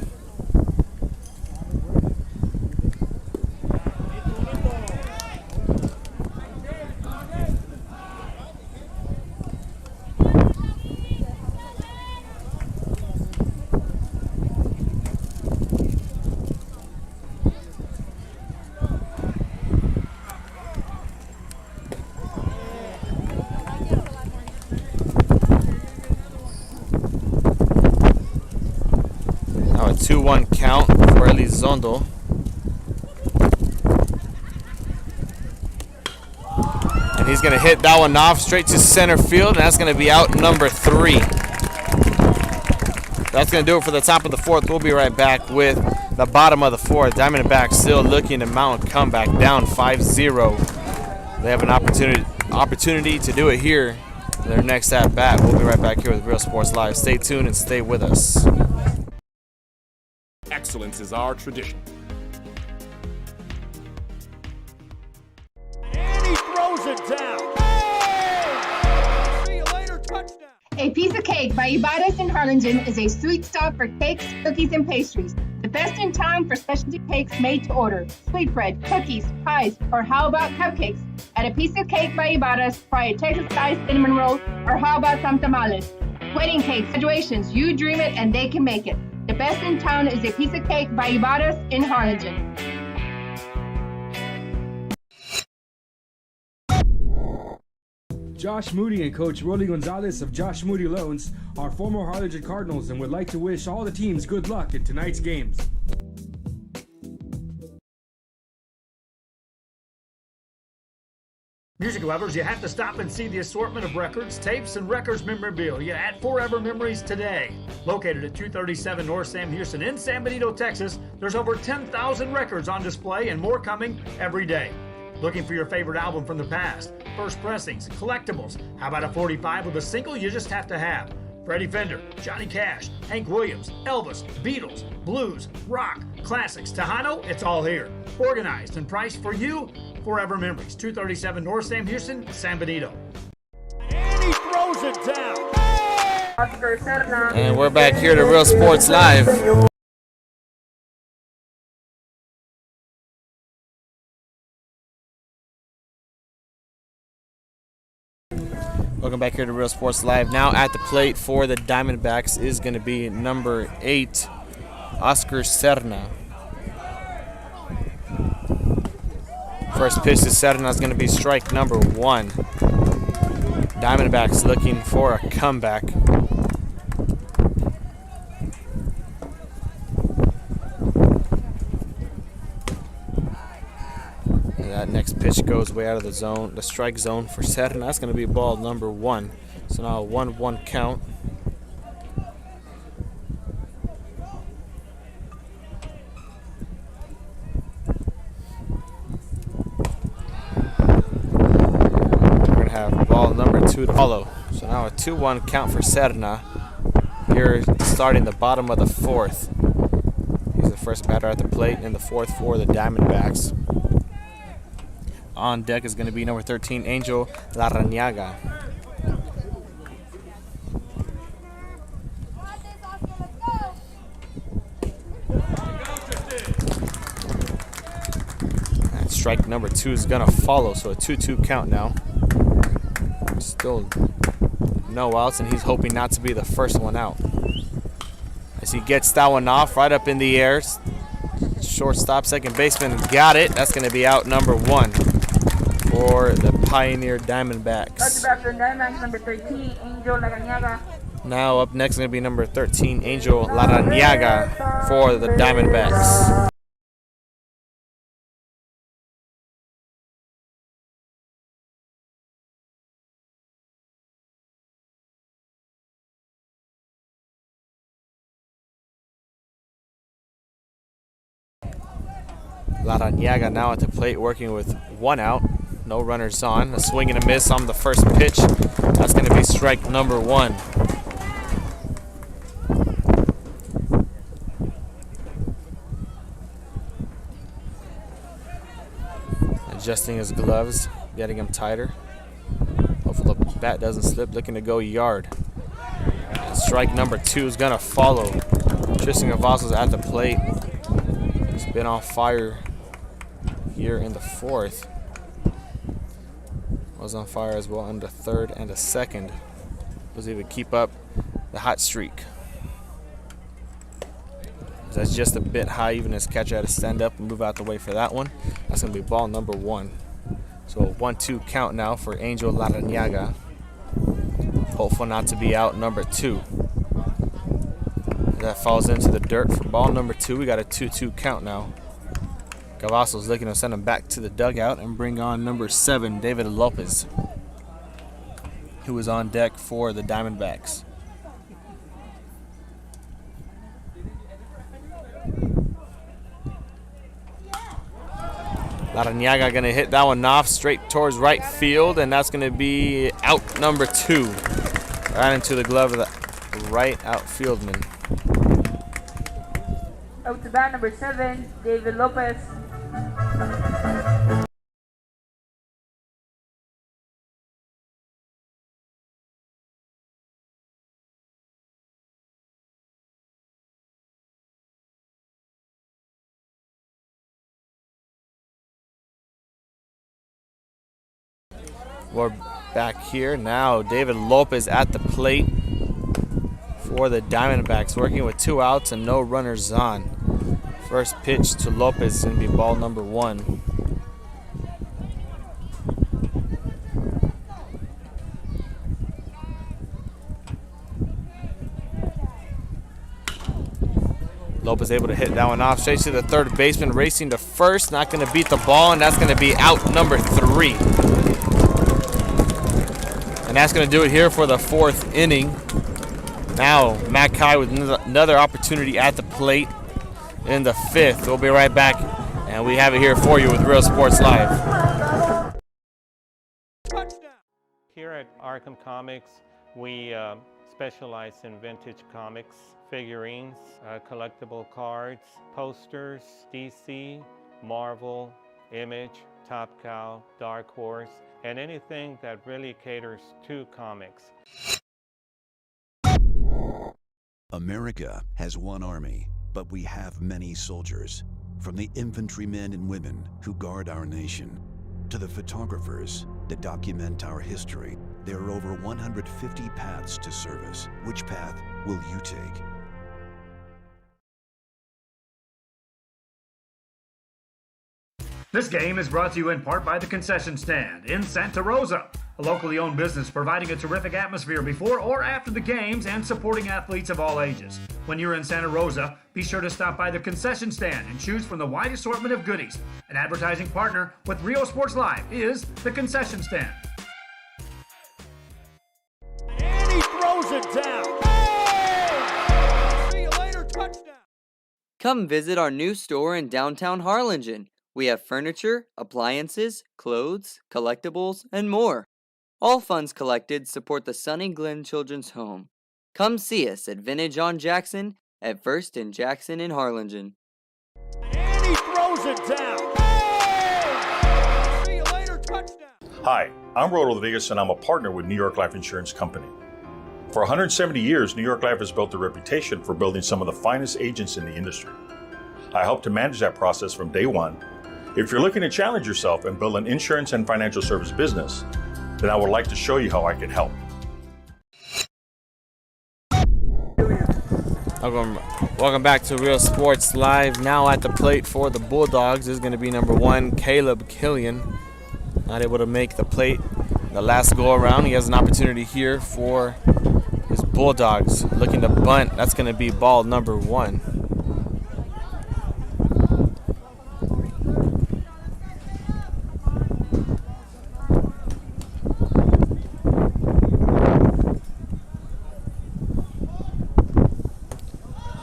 Now a 2-1 count for Elizondo. And he's going to hit that one off straight to center field, and that's going to be out number 3. That's going to do it for the top of the 4th. We'll be right back with the bottom of the 4th. Diamondbacks still looking to mount a comeback, down 5-0. They have an opportunity to do it here in their next at bat. We'll be right back here with Real Sports Live. Stay tuned and stay with us. Excellence is our tradition. And he throws it down. Hey! See you later, touchdown. A Piece of Cake by Ibarras in Harlingen is a sweet stop for cakes, cookies, and pastries. The best in town for specialty cakes made to order. Sweetbread, cookies, pies, or how about cupcakes? At A Piece of Cake by Ibarras, try a Texas-style cinnamon roll, or how about some tamales? Wedding cakes, graduations, you dream it and they can make it. The best in town is A Piece of Cake by Ibarras in Harlingen. Josh Moody and Coach Rolly Gonzalez of Josh Moody Loans are former Harlingen Cardinals and would like to wish all the teams good luck in tonight's games. Music lovers, you have to stop and see the assortment of records, tapes, and records memorabilia at Forever Memories today. Located at 237 North Sam Houston in San Benito, Texas, there's over 10,000 records on display and more coming every day. Looking for your favorite album from the past, first pressings, collectibles. How about a 45 with a single you just have to have? Freddie Fender, Johnny Cash, Hank Williams, Elvis, Beatles, blues, rock, classics, Tejano, it's all here. Organized and priced for you. Forever Memories, 237 North Sam Houston, San Benito. And he throws it down. And we're back here to Real Sports Live. Welcome back here to Real Sports Live. Now at the plate for the Diamondbacks is going to be number 8, Oscar Cerna. First pitch to Cerna is going to be strike number 1. Diamondbacks looking for a comeback. And that next pitch goes way out of the zone, the strike zone for Cerna. That's going to be ball number 1. So now a 1-1 count. Have ball number 2 to follow. So now a 2-1 count for Cerna. Here starting the bottom of the 4th. He's the first batter at the plate in the 4th for the Diamondbacks. On deck is going to be number 13, Angel Laranyaga. And strike number 2 is going to follow, so a 2-2 count now. Still no outs, and he's hoping not to be the first one out. As he gets that one off right up in the air. Shortstop, second baseman got it. That's going to be out number 1 for the Pioneer Diamondbacks. Number 13, Angel Laranyaga. Now up next is going to be number 13, Angel Laranyaga for the Diamondbacks. Laranyaga now at the plate working with 1 out. No runners on. A swing and a miss on the first pitch. That's going to be strike number 1. Adjusting his gloves, getting him tighter. Hopefully the bat doesn't slip, looking to go yard. Strike number 2 is going to follow. Tristan Cavasso's at the plate. He's been on fire here in the 4th. Was on fire as well in the 3rd and the 2nd. Was able to keep up the hot streak. That's just a bit high, even as catcher had to stand up and move out the way for that one. That's going to be ball number 1. So a 1-2 count now for Angel Laranyaga. Hopeful not to be out number 2. That falls into the dirt for ball number 2. We got a 2-2 count now. Cavasso's looking to send him back to the dugout and bring on number 7, David Lopez, who is on deck for the Diamondbacks. Laranyaga going to hit that one off straight towards right field, and that's going to be out number 2. Right into the glove of the right outfieldman. Out to bat number 7, David Lopez. We're back here now. David Lopez at the plate for the Diamondbacks, working with 2 outs and no runners on. First pitch to Lopez is going to be ball number 1. Lopez able to hit that one off straight to the third baseman, racing to first, not going to beat the ball, and that's going to be out number 3. And that's going to do it here for the 4th inning. Now, McAllen with another opportunity at the plate in the 5th. We'll be right back, and we have it here for you with Real Sports Live. Here at Arkham Comics, we specialize in vintage comics, figurines, collectible cards, posters, DC, Marvel, Image, Top Cow, Dark Horse, and anything that really caters to comics. America has one army, but we have many soldiers. From the infantrymen and women who guard our nation, to the photographers that document our history, there are over 150 paths to service. Which path will you take? This game is brought to you in part by the Concession Stand in Santa Rosa, a locally owned business providing a terrific atmosphere before or after the games and supporting athletes of all ages. When you're in Santa Rosa, be sure to stop by the Concession Stand and choose from the wide assortment of goodies. An advertising partner with Real Sports Live is the Concession Stand. And he throws it down. Oh! See you later, touchdown. Come visit our new store in downtown Harlingen. We have furniture, appliances, clothes, collectibles, and more. All funds collected support the Sunny Glen Children's Home. Come see us at Vintage on Jackson at 1st and Jackson in Harlingen. And he throws it down. Oh! See you later, touchdown. Hi, I'm Rollo Rodriguez, and I'm a partner with New York Life Insurance Company. For 170 years, New York Life has built a reputation for building some of the finest agents in the industry. I help to manage that process from day one. If you're looking to challenge yourself and build an insurance and financial service business, then I would like to show you how I can help. Welcome back to Real Sports Live. Now at the plate for the Bulldogs is going to be number 1, Caleb Killian. Not able to make the plate the last go around. He has an opportunity here for his Bulldogs. Looking to bunt. That's going to be ball number 1.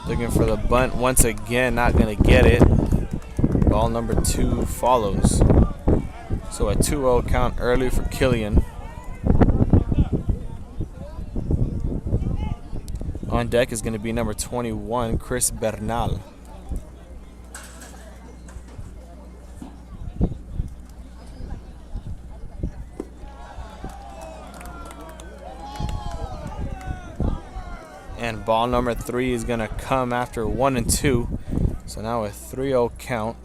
Looking for the bunt once again, not going to get it. Ball number 2 follows. So a 2-0 count early for Killian. On deck is going to be number 21, Chris Bernal. And ball number 3 is going to come after 1 and 2. So now a 3-0 count.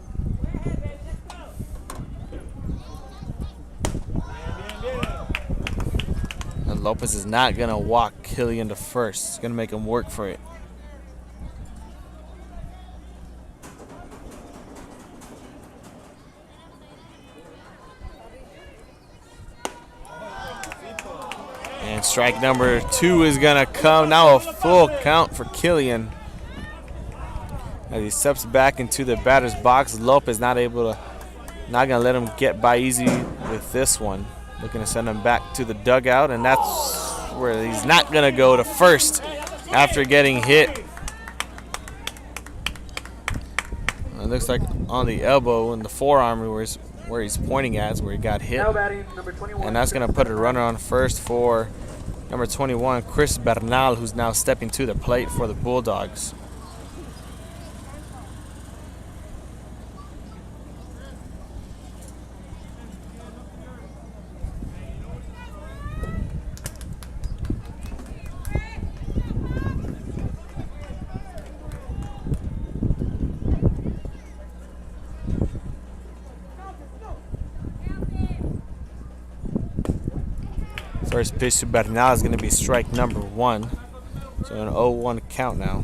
And Lopez is not going to walk Killian to first. He's going to make him work for it. And strike number 2 is going to come. Now a full count for Killian. As he steps back into the batter's box, Lopez not going to let him get by easy with this one. Looking to send him back to the dugout, and that's where he's not going to go to first after getting hit. It looks like on the elbow and the forearm where he's pointing at is where he got hit. And that's going to put a runner on first for number 21, Chris Bernal, who's now stepping to the plate for the Bulldogs. First pitch to Bernal is going to be strike number 1. So an 0-1 count now.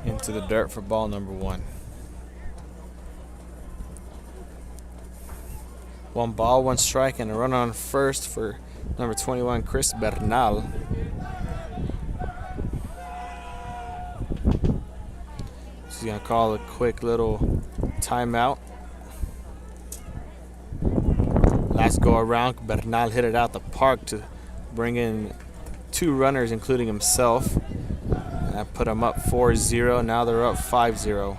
Into the dirt for ball number 1. 1 ball, 1 strike, and a run on first for number 21, Chris Bernal. He's going to call a quick little timeout. Last go around, Bernal hit it out the park to bring in 2 runners, including himself. And that put them up 4-0. Now they're up 5-0.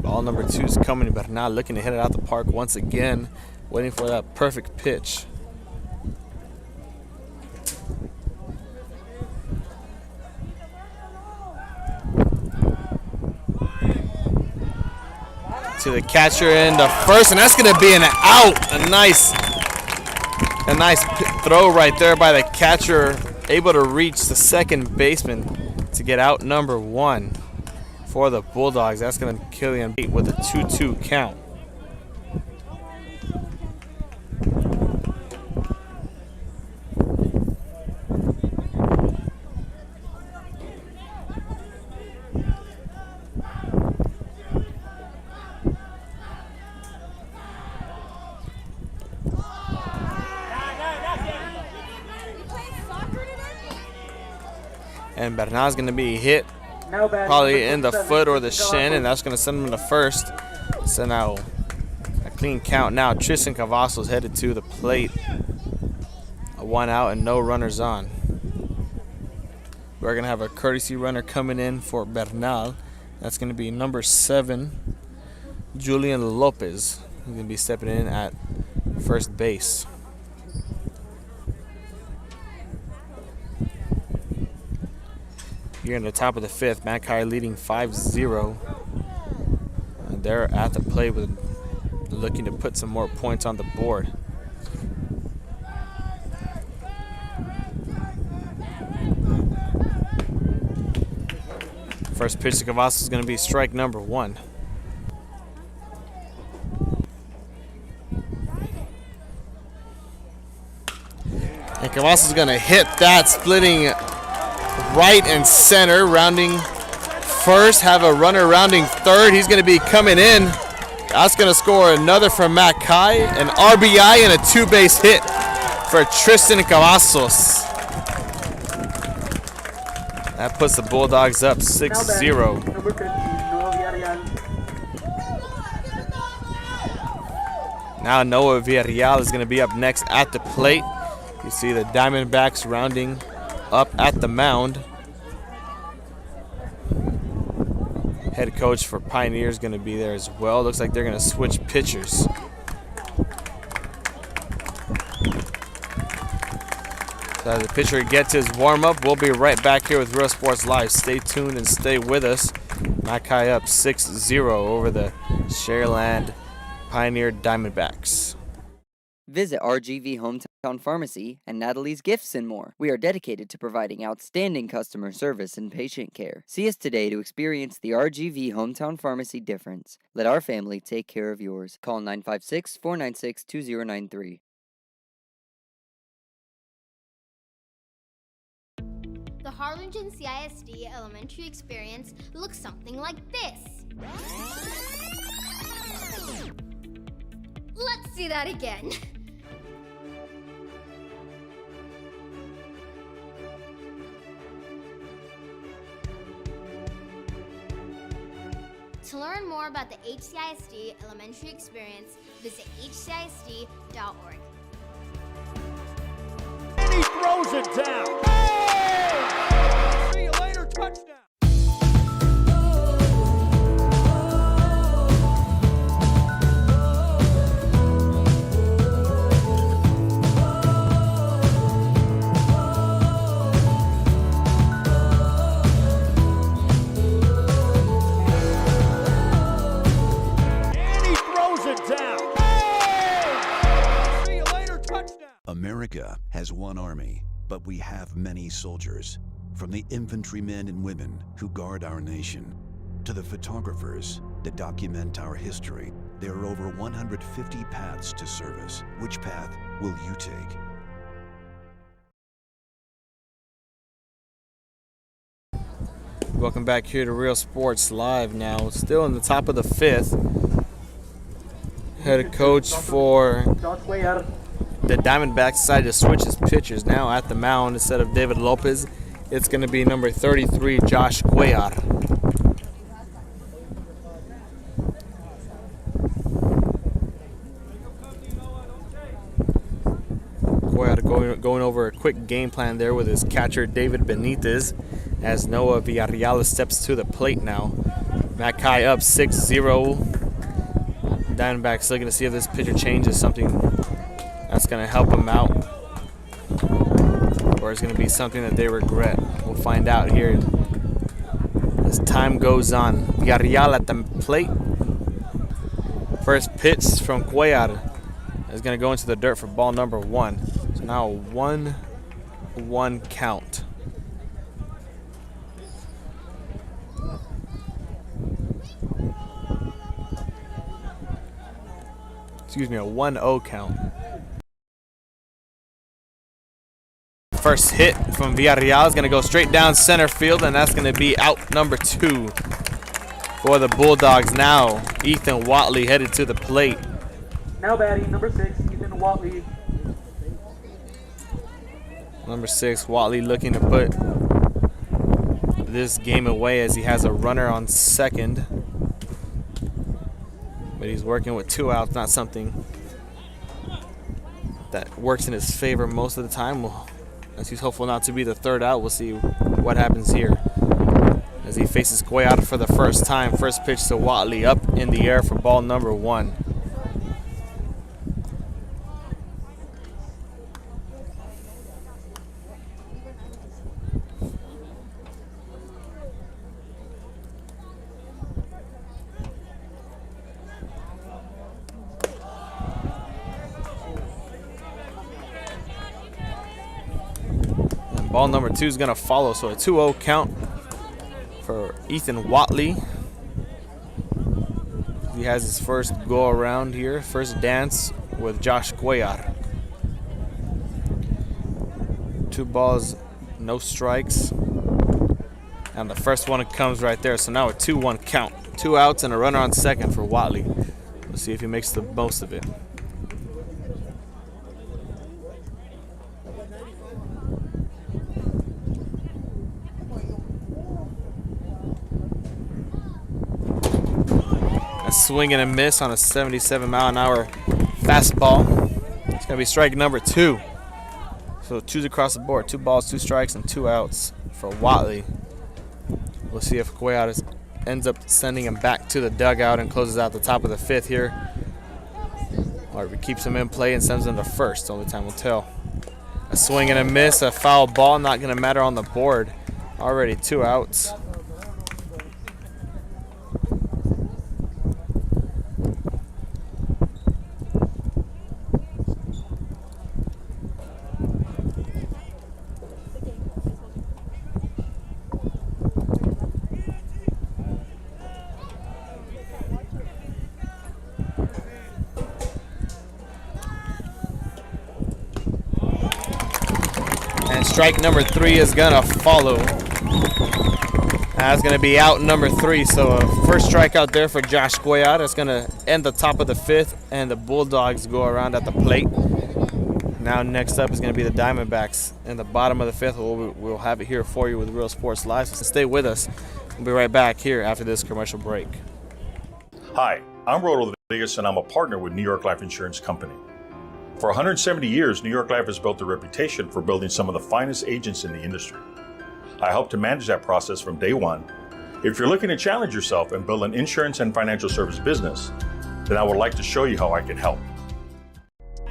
Ball number 2 is coming. Bernal looking to hit it out the park once again, waiting for that perfect pitch. To the catcher in the first, and that's going to be an out. A nice throw right there by the catcher, able to reach the second baseman to get out number 1 for the Bulldogs. That's going to kill him with a 2-2 count. And Bernal's going to be hit probably in the foot or the shin, and that's going to send him to first. So now a clean count. Now Tristan Cavasso is headed to the plate. A 1 out and no runners on. We're going to have a courtesy runner coming in for Bernal. That's going to be number 7, Julian Lopez. He's going to be stepping in at first base. Here in the top of the 5th, McAllen leading 5-0. And they're at the plate with looking to put some more points on the board. First pitch to Cavasso is going to be strike number 1. And Cavasso is going to hit that, splitting right and center, rounding first, have a runner rounding third. He's going to be coming in. That's going to score another from McAllen, an RBI and a 2-base hit for Tristan Cavassos. That puts the Bulldogs up 6-0. Now Noah Villarreal is going to be up next at the plate. You see the Diamondbacks rounding up at the mound. Head coach for Pioneer is going to be there as well. Looks like they're going to switch pitchers. So as the pitcher gets his warm-up, we'll be right back here with Real Sports Live. Stay tuned and stay with us. Mackay up 6-0 over the Sharyland Pioneer Diamondbacks. Visit RGV Hometown Pharmacy and Natalie's Gifts and more. We are dedicated to providing outstanding customer service and patient care. See us today to experience the RGV Hometown Pharmacy difference. Let our family take care of yours. Call 956-496-2093. The Harlingen CISD elementary experience looks something like this. Let's see that again. To learn more about the HCISD elementary experience, visit hcisd.org. And he throws it down. Hey! See you later, touchdown. America has one army, but we have many soldiers. From the infantrymen and women who guard our nation, to the photographers that document our history, there are over 150 paths to service. Which path will you take? Welcome back here to Real Sports Live now. Still in the top of the 5th. Head coach for the Diamondbacks decided to switch his pitchers. Now at the mound, instead of David Lopez, it's going to be number 33, Josh Cuellar. Cuellar going over a quick game plan there with his catcher, David Benitez, as Noah Villarreal steps to the plate now. Mackay up 6-0. Diamondbacks looking to see if this pitcher changes something that's going to help them out, or it's going to be something that they regret. We'll find out here as time goes on. Villarreal at the plate. First pitch from Cuellar is going to go into the dirt for ball number 1. So now a 1-1 count. Excuse me, a 1-0 count. First hit from Villarreal is going to go straight down center field, and that's going to be out number 2 for the Bulldogs. Now, Ethan Watley headed to the plate. Now batting, number 6, Ethan Watley. Number 6, Watley looking to put this game away as he has a runner on second. But he's working with 2 outs, not something that works in his favor most of the time. As he's hopeful not to be the 3rd out, we'll see what happens here. As he faces Cuellar for the first time, first pitch to Watley up in the air for ball number 1. Ball number 2 is going to follow, so a 2-0 count for Ethan Watley. He has his first go around here, first dance with Josh Cuellar. 2 balls, no strikes. And the first one comes right there, so now a 2-1 count. 2 outs and a runner on second for Watley. We'll see if he makes the most of it. Swing and a miss on a 77-mile-an-hour fastball. It's going to be strike number 2. So 2s across the board. 2 balls, 2 strikes, and 2 outs for Watley. We'll see if Cuellar ends up sending him back to the dugout and closes out the top of the 5th here, or if he keeps him in play and sends him to first. Only time will tell. A swing and a miss, a foul ball, not going to matter on the board. Already 2 outs. And strike number 3 is going to follow. That's going to be out number 3. So a first strikeout there for Josh Goyard. That's going to end the top of the 5th, and the Bulldogs go around at the plate. Now next up is going to be the Diamondbacks in the bottom of the 5th. We'll have it here for you with Real Sports Live. So stay with us. We'll be right back here after this commercial break. Hi, I'm Rolando Rodriguez, and I'm a partner with New York Life Insurance Company. For 170 years, New York Life has built a reputation for building some of the finest agents in the industry. I help to manage that process from day one. If you're looking to challenge yourself and build an insurance and financial service business, then I would like to show you how I can help.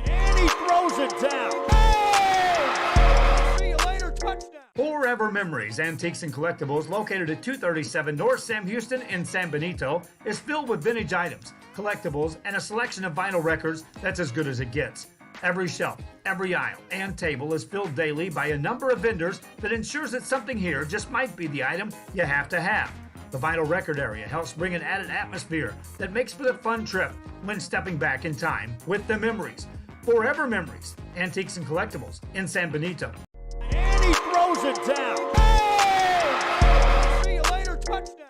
And he throws it down. Hey! See you later, touchdown. Forever Memories, Antiques and Collectibles, located at 237 North Sam Houston in San Benito, is filled with vintage items, collectibles, and a selection of vinyl records that's as good as it gets. Every shelf, every aisle, and table is filled daily by a number of vendors that ensures that something here just might be the item you have to have. The vinyl record area helps bring an added atmosphere that makes for a fun trip when stepping back in time with the memories. Forever Memories, Antiques and Collectibles in San Benito. And he throws it down. Hey! See you later, touchdown.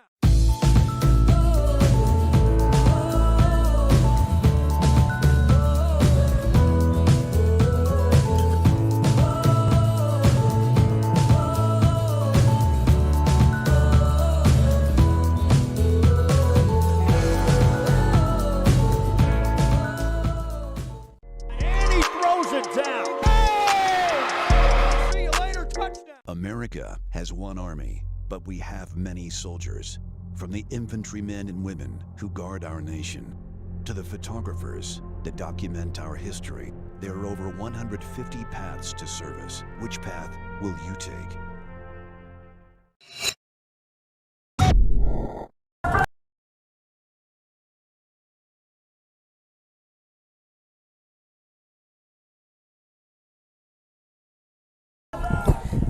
America has one army, but we have many soldiers. From the infantrymen and women who guard our nation, to the photographers that document our history, there are over 150 paths to service. Which path will you take?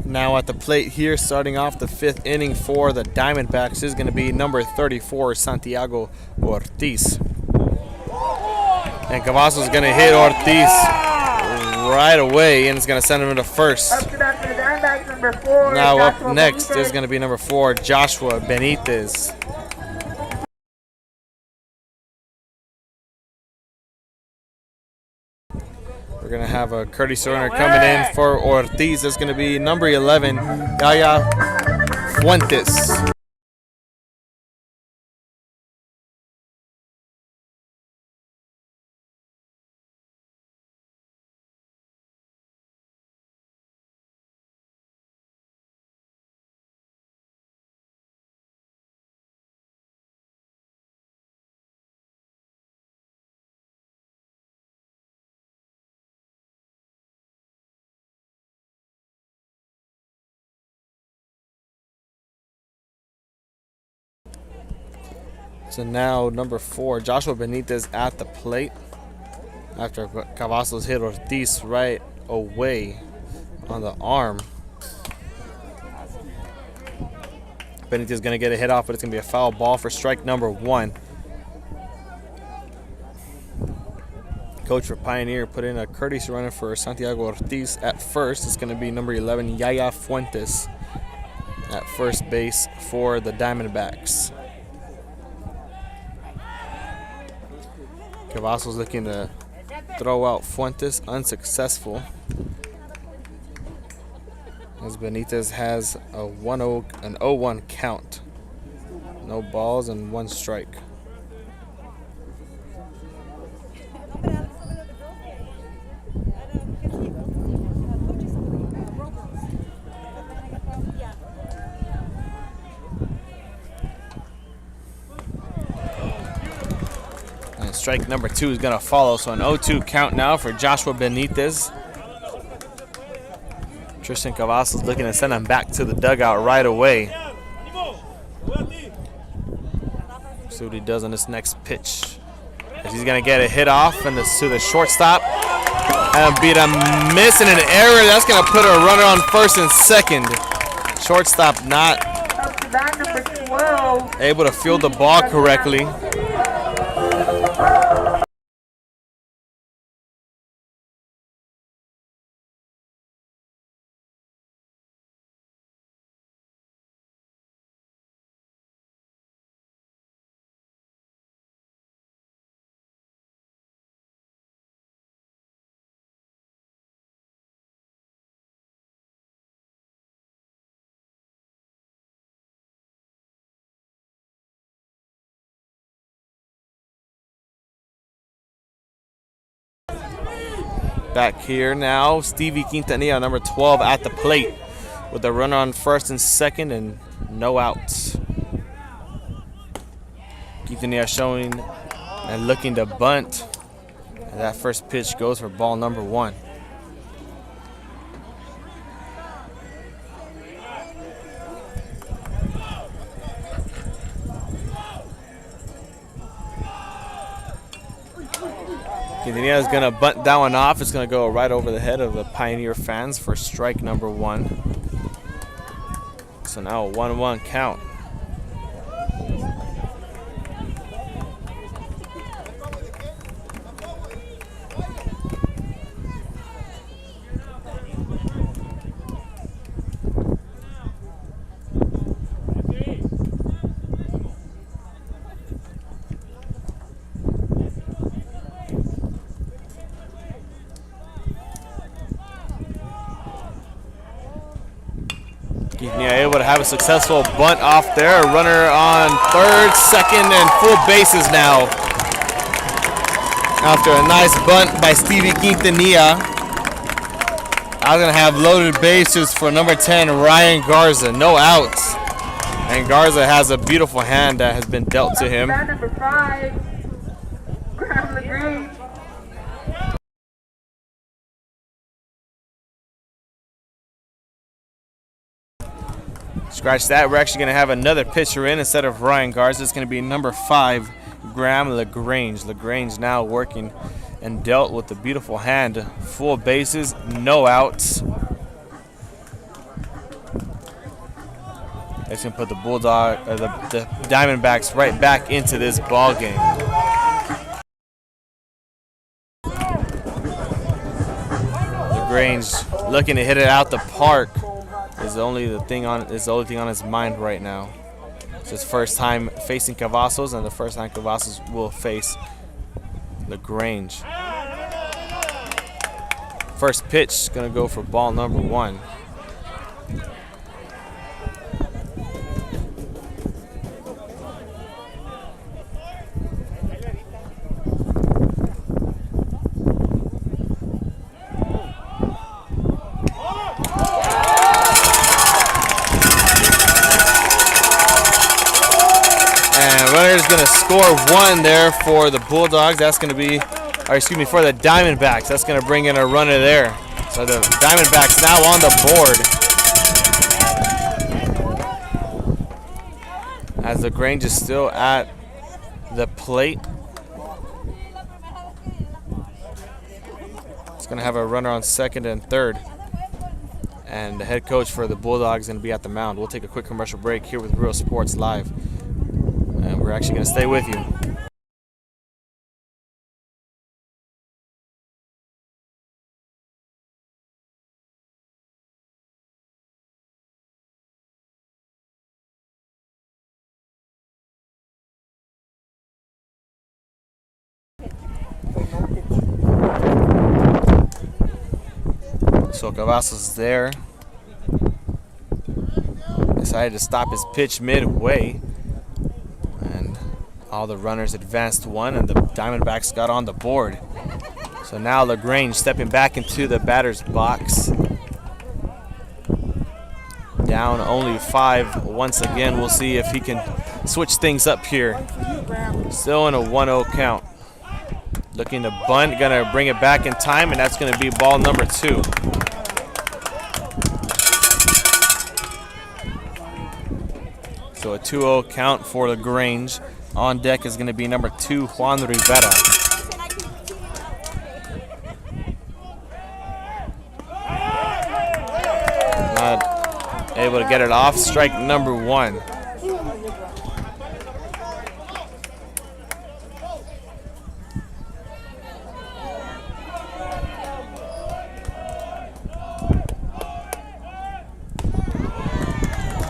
Now at the plate here, starting off the 5th inning for the Diamondbacks, is going to be number 34, Santiago Ortiz. And Cavasso is going to hit Ortiz right away, and it's going to send him into first. Now up next is going to be number 4, Joshua Benitez. We're going to have a courtesy runner coming in for Ortiz. That's going to be number 11, Yaya Fuentes. So now number 4, Joshua Benitez at the plate after Cavasso's hit Ortiz right away on the arm. Benitez going to get a hit off, but it's going to be a foul ball for strike number 1. Coach for Pioneer put in a courtesy runner for Santiago Ortiz at first. It's going to be number 11, Yaya Fuentes at first base for the Diamondbacks. Cavasso's looking to throw out Fuentes, unsuccessful, as Benitez has a 0-1 count. No balls and 1 strike. Strike number 2 is going to follow, so an 0-2 count now for Joshua Benitez. Tristan Cavasso is looking to send him back to the dugout right away. See what he does on this next pitch. He's going to get a hit off and to the shortstop. And beat a miss and an error. That's going to put a runner on first and second. Shortstop not able to field the ball correctly. Back here now, Stevie Quintanilla, number 12, at the plate with a runner on first and second and no outs. Quintanilla showing and looking to bunt. And that first pitch goes for ball number 1. Quintanilla is going to bunt that one off. It's going to go right over the head of the Pioneer fans for strike number 1. So now a 1-1 count. Able to have a successful bunt off there. A runner on third, second, and full bases now. After a nice bunt by Stevie Quintanilla. I'm going to have loaded bases for number 10, Ryan Garza. No outs. And Garza has a beautiful hand that has been dealt to him. Number 5, Graham LaGrange. Scratch that. We're actually going to have another pitcher in instead of Ryan Garza. It's going to be number 5, Graham LaGrange. LaGrange now working and dealt with a beautiful hand. Full bases, no outs. That's going to put the the Diamondbacks right back into this ball game. LaGrange looking to hit it out the park. Is the only thing on his mind right now. It's his first time facing Cavassos, and the first time Cavassos will face LaGrange. First pitch is gonna go for ball number 1. Runner's gonna score 1 there for the Bulldogs. That's gonna be, or excuse me, for the Diamondbacks. That's gonna bring in a runner there. So the Diamondbacks now on the board. As LaGrange is still at the plate. It's gonna have a runner on second and third. And the head coach for the Bulldogs is gonna be at the mound. We'll take a quick commercial break here with Real Sports Live. And we're actually going to stay with you. So Cavasso's there. Decided to stop his pitch midway. All the runners advanced 1, and the Diamondbacks got on the board. So now LaGrange stepping back into the batter's box. Down only 5 once again. We'll see if he can switch things up here. Still in a 1-0 count. Looking to bunt, gonna bring it back in time, and that's gonna be ball number 2. So a 2-0 count for LaGrange. On deck is going to be number 2, Juan Rivera. Not able to get it off. Strike number 1.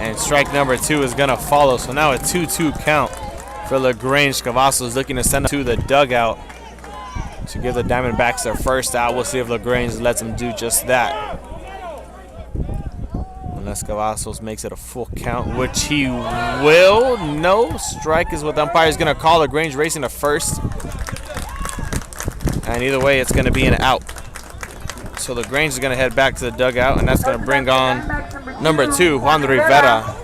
And strike number 2 is going to follow. So now a 2-2 count for LaGrange. Cavasso is looking to send it to the dugout to give the Diamondbacks their first out. We'll see if LaGrange lets them do just that. Unless Cavazos makes it a full count, which he will. No, strike is what the umpire is going to call. LaGrange racing to first. And either way, it's going to be an out. So LaGrange is going to head back to the dugout, and that's going to bring on number 2, Juan Rivera.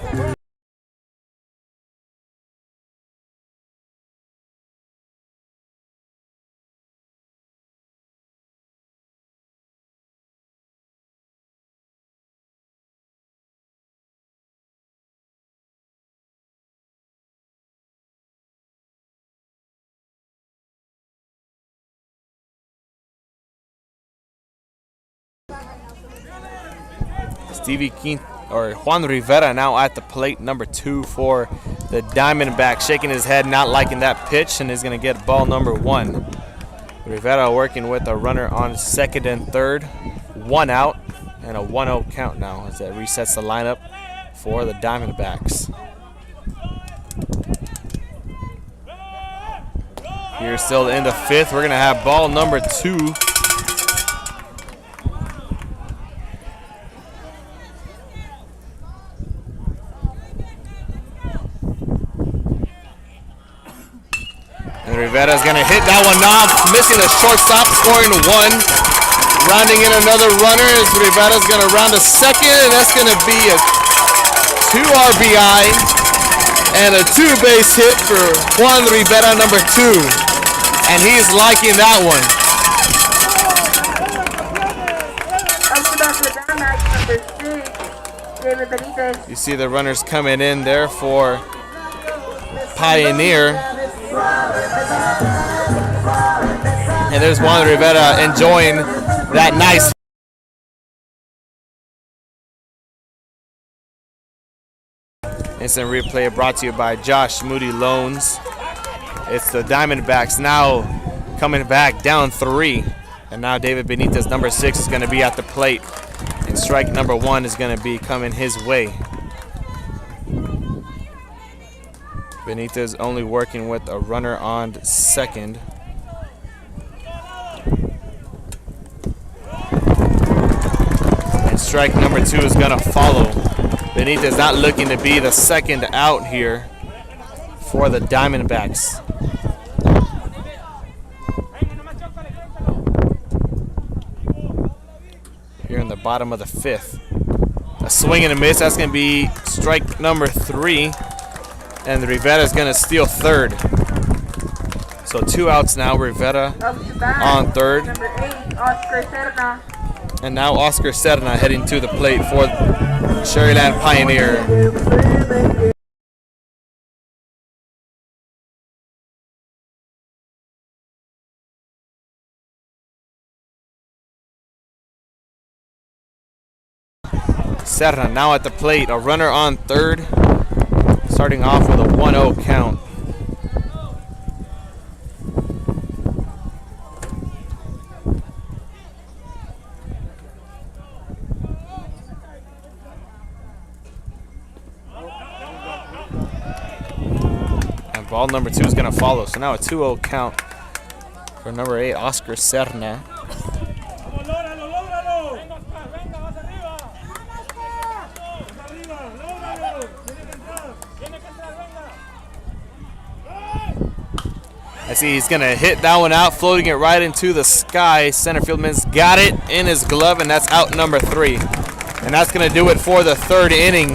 Juan Rivera now at the plate, number 2 for the Diamondbacks, shaking his head, not liking that pitch, and is going to get ball number 1. Rivera working with a runner on second and third, 1 out, and a 1-0 count now as that resets the lineup for the Diamondbacks. Here still in the 5th, we're going to have ball number 2. Rivera's going to hit that one off, missing a shortstop, scoring 1. Rounding in another runner as Rivera's going to round a second, and that's going to be a 2 RBI and a 2-base hit for Juan Rivera, number 2. And he's liking that one. You see the runners coming in there for Pioneer. And there's Juan Rivera enjoying that nice. Instant replay brought to you by Josh Moody Loans. It's the Diamondbacks now coming back down 3. And now David Benitez, number 6, is going to be at the plate. And strike number 1 is going to be coming his way. Benitez only working with a runner on second. And strike number 2 is going to follow. Benitez not looking to be the second out here for the Diamondbacks. Here in the bottom of the 5th. A swing and a miss. That's going to be strike number 3. And Rivera is going to steal third. So 2 outs now. Rivera on third. Number 8, Oscar Cerna. And now Oscar Cerna heading to the plate for Sharyland Pioneer. Cerna now at the plate. A runner on third. Starting off with a 1-0 count. And ball number 2 is going to follow. So now a 2-0 count for number 8, Oscar Cerna. I see he's going to hit that one out, floating it right into the sky. Center fieldman's got it in his glove, and that's out number 3. And that's going to do it for the 3rd inning.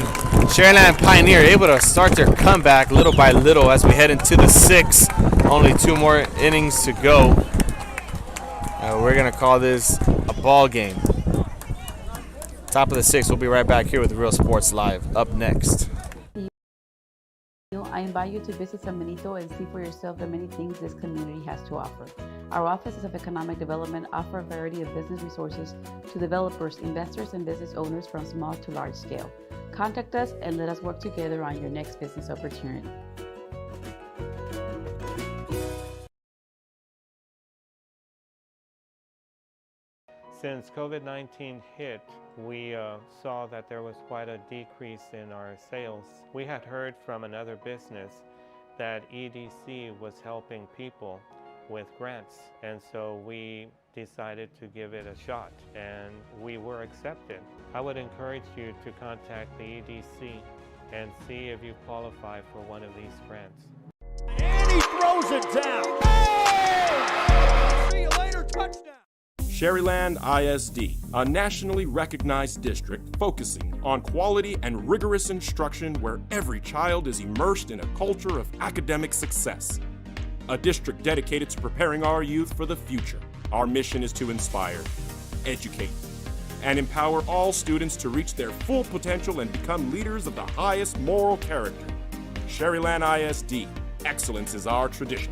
Sharyland Pioneer able to start their comeback little by little as we head into the 6th. Only 2 more innings to go. We're going to call this a ball game. Top of the 6th. We'll be right back here with Real Sports Live up next. I invite you to visit San Benito and see for yourself the many things this community has to offer. Our offices of economic development offer a variety of business resources to developers, investors, and business owners from small to large scale. Contact us and let us work together on your next business opportunity. Since COVID-19 hit, we saw that there was quite a decrease in our sales. We had heard from another business that EDC was helping people with grants, and so we decided to give it a shot, and we were accepted. I would encourage you to contact the EDC and see if you qualify for one of these grants. And he throws it down. Hey! See you later, touchdown. Sharyland ISD, a nationally recognized district focusing on quality and rigorous instruction where every child is immersed in a culture of academic success. A district dedicated to preparing our youth for the future. Our mission is to inspire, educate, and empower all students to reach their full potential and become leaders of the highest moral character. Sharyland ISD, excellence is our tradition.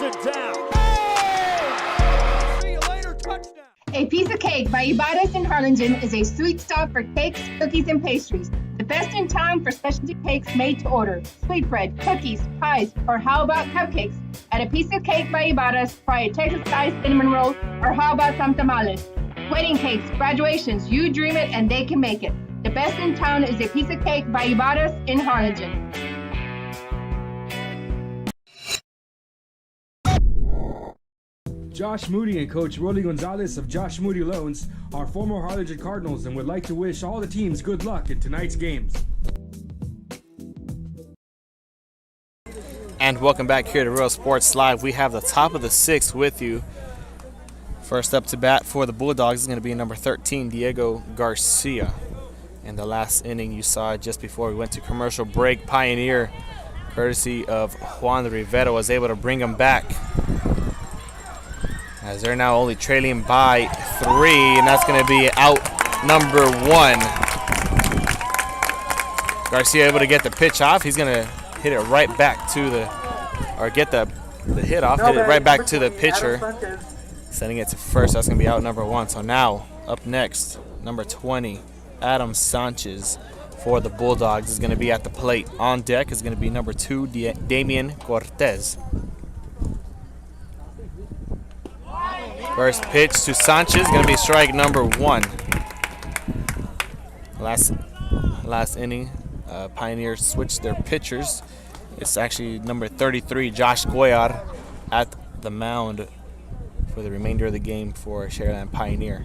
It down. Hey! See you later, touchdown. A Piece of Cake by Ibarras in Harlingen is a sweet stop for cakes, cookies, and pastries. The best in town for specialty cakes made to order. Sweetbread, cookies, pies, or how about cupcakes? At A Piece of Cake by Ibarras, try a Texas-style cinnamon roll, or how about some tamales? Wedding cakes, graduations, you dream it and they can make it. The best in town is A Piece of Cake by Ibarras in Harlingen. Josh Moody and Coach Rolly Gonzalez of Josh Moody Loans are former Harlingen Cardinals and would like to wish all the teams good luck in tonight's games. And welcome back here to Real Sports Live. We have the top of the sixth with you. First up to bat for the Bulldogs is going to be number 13, Diego Garcia. In the last inning you saw just before we went to commercial break, Pioneer, courtesy of Juan Rivera, was able to bring him back, as they're now only trailing by 3, and that's going to be out number 1. Garcia able to get the pitch off. He's going to hit it right back to the, or get the hit off, hit it right back to the pitcher, sending it to first. That's going to be out number 1. So now, up next, number 20, Adam Sanchez for the Bulldogs is going to be at the plate. On deck is going to be number 2, Damian Cortez. First pitch to Sanchez, going to be strike number 1. Last inning, Pioneers switched their pitchers. It's actually number 33, Josh Goyar, at the mound for the remainder of the game for Sharyland Pioneer.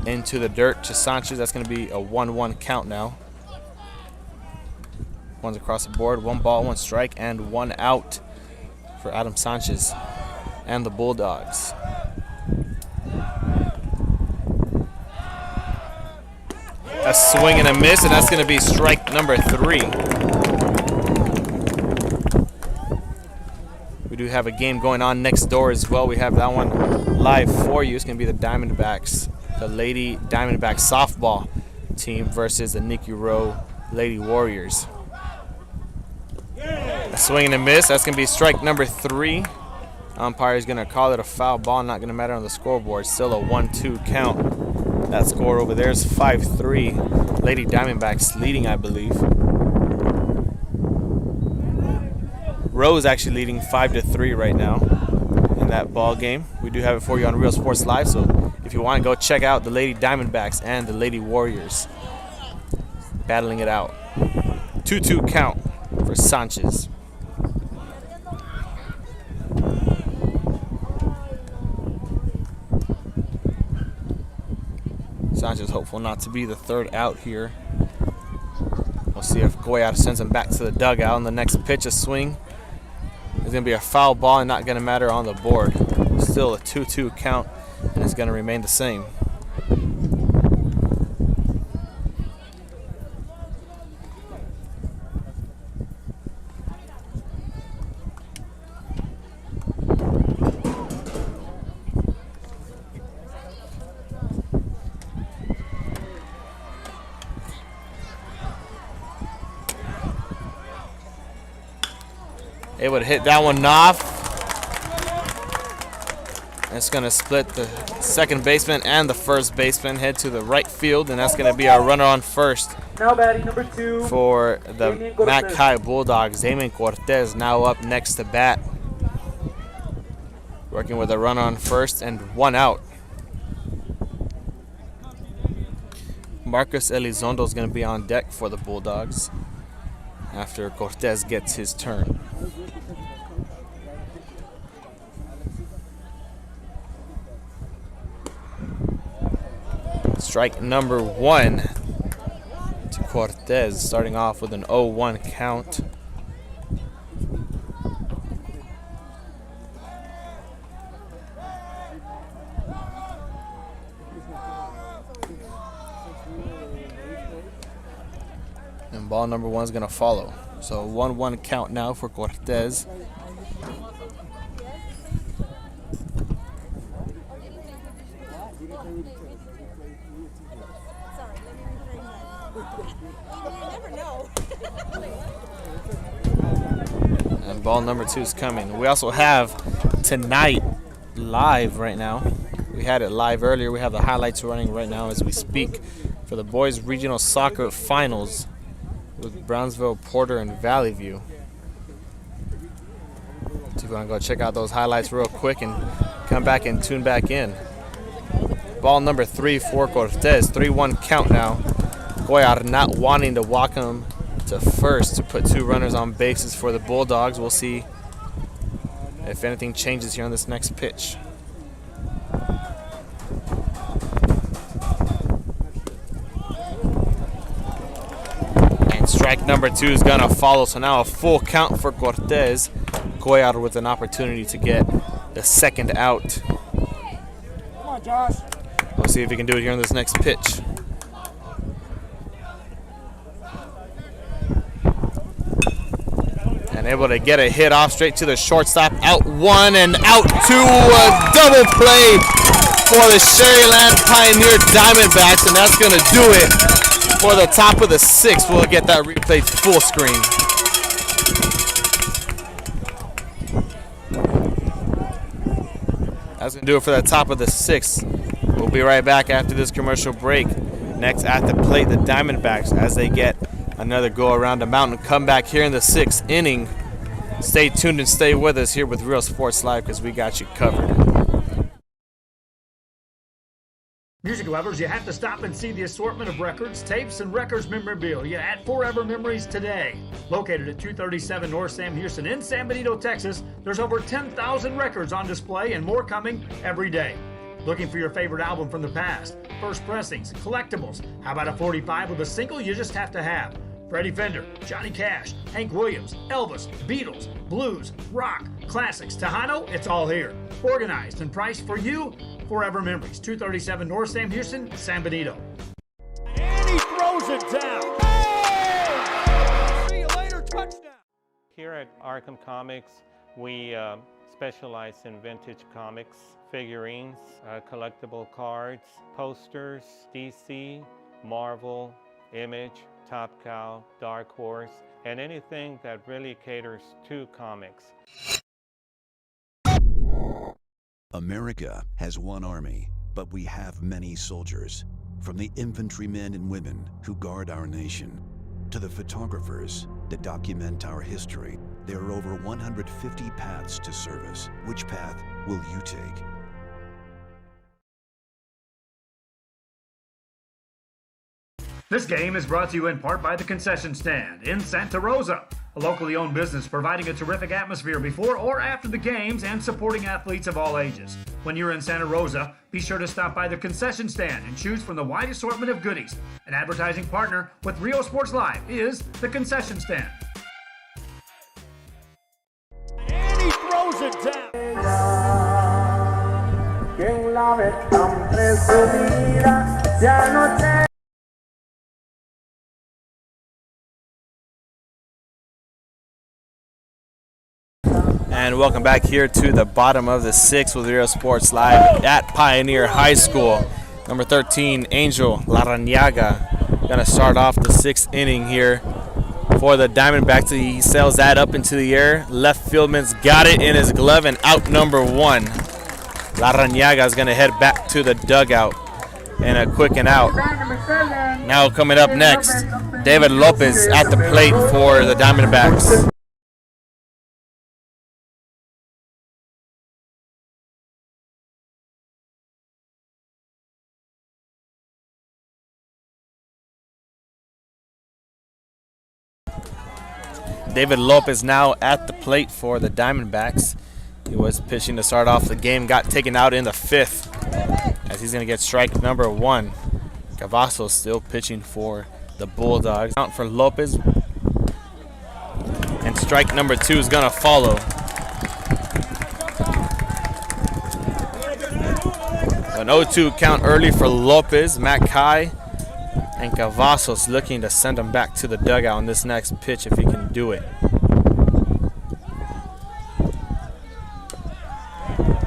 Into the dirt to Sanchez. That's going to be a 1-1 count now. One's across the board, 1 ball, 1 strike, and 1 out for Adam Sanchez and the Bulldogs. A swing and a miss, and that's going to be strike number 3. We do have a game going on next door as well. We have that one live for you. It's going to be the Diamondbacks, the Lady Diamondbacks softball team versus the Nicky Rowe Lady Warriors. A swing and a miss. That's going to be strike number 3. Umpire is going to call it a foul ball. Not going to matter on the scoreboard. Still a 1-2 count. That score over there is 5-3. Lady Diamondbacks leading, I believe. Rose actually leading 5-3 right now in that ball game. We do have it for you on Real Sports Live, so if you want to go check out the Lady Diamondbacks and the Lady Warriors battling it out. 2-2 count for Sanchez. Sanchez hopeful not to be the third out here. We'll see if Goyat sends him back to the dugout. And the next pitch, a swing, is going to be a foul ball and not going to matter on the board. Still a 2-2 count, and it's going to remain the same. Able to hit that one off. It's going to split the second baseman and the first baseman, head to the right field, and that's going to be our runner on first. Now batting number 2 for the Mackay Bulldogs. Damon Cortez now up next to bat. Working with a runner on first and 1 out. Marcus Elizondo is going to be on deck for the Bulldogs after Cortez gets his turn. Strike number 1 to Cortez, starting off with an 0-1 count. And ball number 1 is going to follow. So 1-1 count now for Cortez. And ball number 2 is coming. We also have tonight live right now. We had it live earlier. We have the highlights running right now as we speak for the boys regional soccer finals with Brownsville, Porter, and Valley View. So if you want to go check out those highlights real quick and come back and tune back in. Ball number 3 for Cortez. 3-1 count now. Goyar not wanting to walk him to first to put 2 runners on bases for the Bulldogs. We'll see if anything changes here on this next pitch. And strike number 2 is going to follow. So now a full count for Cortez. Goyar with an opportunity to get the second out. Come on, Josh. We'll see if he can do it here on this next pitch. And able to get a hit off straight to the shortstop. Out 1 and out 2. A double play for the Sharyland Pioneer Diamondbacks, and that's going to do it for the top of the 6th. We'll get that replay full screen. That's going to do it for the top of the 6th. We'll be right back after this commercial break. Next at the plate, the Diamondbacks as they get another go around the mountain. Come back here in the 6th inning. Stay tuned and stay with us here with Real Sports Live because we got you covered. Music lovers, you have to stop and see the assortment of records, tapes, and records memorabilia at Forever Memories today. Located at 237 North Sam Houston in San Benito, Texas, there's over 10,000 records on display and more coming every day. Looking for your favorite album from the past, first pressings, collectibles. How about a 45 with a single you just have to have? Freddie Fender, Johnny Cash, Hank Williams, Elvis, Beatles, blues, rock, classics, Tejano, it's all here. Organized and priced for you. Forever Memories, 237 North Sam Houston, San Benito. And he throws it down. Hey! See you later, touchdown. Here at Arkham Comics, we specialize in vintage comics, figurines, collectible cards, posters, DC, Marvel, Image, Top Cow, Dark Horse, and anything that really caters to comics. America has one army, but we have many soldiers. From the infantrymen and women who guard our nation, to the photographers that document our history, there are over 150 paths to service. Which path will you take? This game is brought to you in part by the Concession Stand in Santa Rosa, a locally owned business providing a terrific atmosphere before or after the games and supporting athletes of all ages. When you're in Santa Rosa, be sure to stop by the Concession Stand and choose from the wide assortment of goodies. An advertising partner with Rio Sports Live is the Concession Stand. And he throws it down. And welcome back here to the bottom of the 6th with Real Sports Live at Pioneer High School. Number 13, Angel Laranyaga, going to start off the 6th inning here for the Diamondbacks. He sails that up into the air. Left fieldman's got it in his glove, and out number 1. Laranyaga is going to head back to the dugout and a quick and out. Now coming up next, David Lopez at the plate for the Diamondbacks. David Lopez now at the plate for the Diamondbacks. He was pitching to start off the game, got taken out in the 5th as he's going to get strike number 1. Cavasso still pitching for the Bulldogs. Out for Lopez. And strike number 2 is going to follow. An 0-2 count early for Lopez. McAllen and Cavasso's looking to send him back to the dugout on this next pitch if he can do it.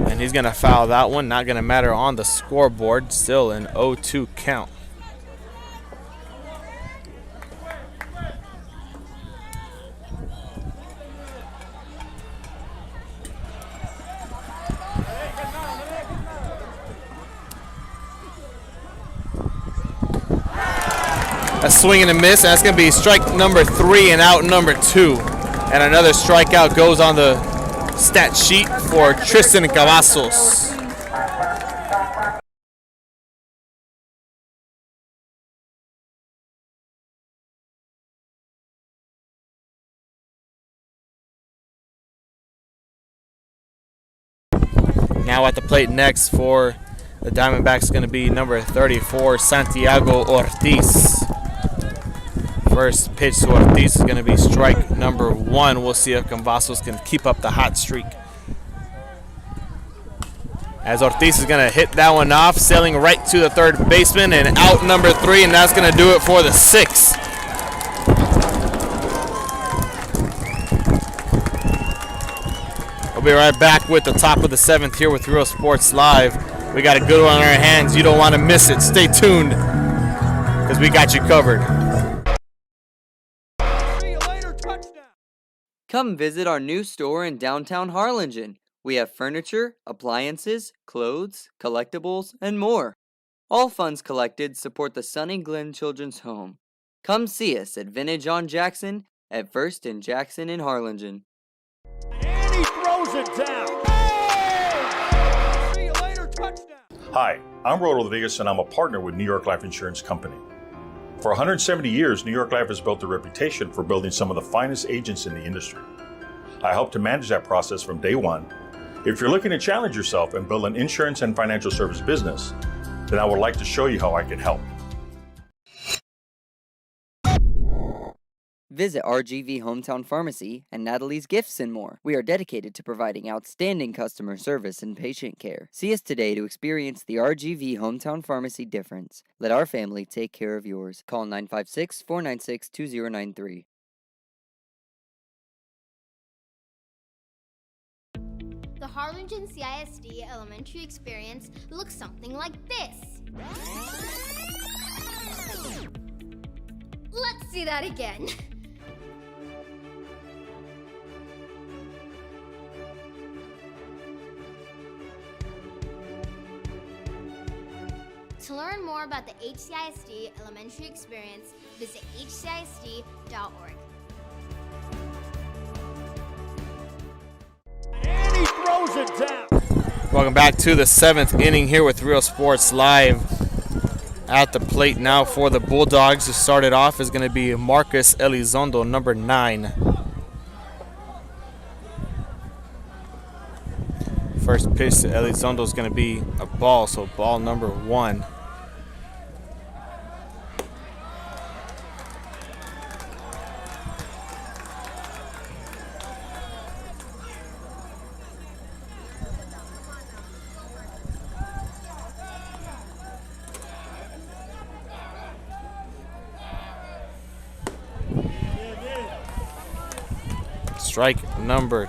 And he's going to foul that one. Not going to matter on the scoreboard. Still an 0-2 count. A swing and a miss. That's going to be strike number 3 and out number 2. And another strikeout goes on the stat sheet for Tristan Cavasso. Now at the plate next for the Diamondbacks is going to be number 34, Santiago Ortiz. First pitch to Ortiz is going to be strike number 1. We'll see if Cavassos can keep up the hot streak. As Ortiz is going to hit that one off, sailing right to the third baseman, and out number 3, and that's going to do it for the 6th. We'll be right back with the top of the 7th here with Real Sports Live. We got a good one on our hands. You don't want to miss it. Stay tuned because we got you covered. Come visit our new store in downtown Harlingen. We have furniture, appliances, clothes, collectibles, and more. All funds collected support the Sunny Glen Children's Home. Come see us at Vintage on Jackson at 1st and Jackson in Harlingen. And he throws it down. Oh! See you later, touchdown. Hi, I'm Rod Rodriguez, and I'm a partner with New York Life Insurance Company. For 170 years, New York Life has built a reputation for building some of the finest agents in the industry. I help to manage that process from day one. If you're looking to challenge yourself and build an insurance and financial service business, then I would like to show you how I can help. Visit RGV Hometown Pharmacy and Natalie's Gifts and more. We are dedicated to providing outstanding customer service and patient care. See us today to experience the RGV Hometown Pharmacy difference. Let our family take care of yours. Call 956-496-2093. The Harlingen CISD elementary experience looks something like this. Let's see that again. To learn more about the HCISD elementary experience, visit hcisd.org. And he throws it down. Welcome back to the 7th inning here with Real Sports Live. At the plate now for the Bulldogs to start it off is going to be Marcus Elizondo, number 9. First pitch to Elizondo is going to be a ball, so ball number 1. Strike number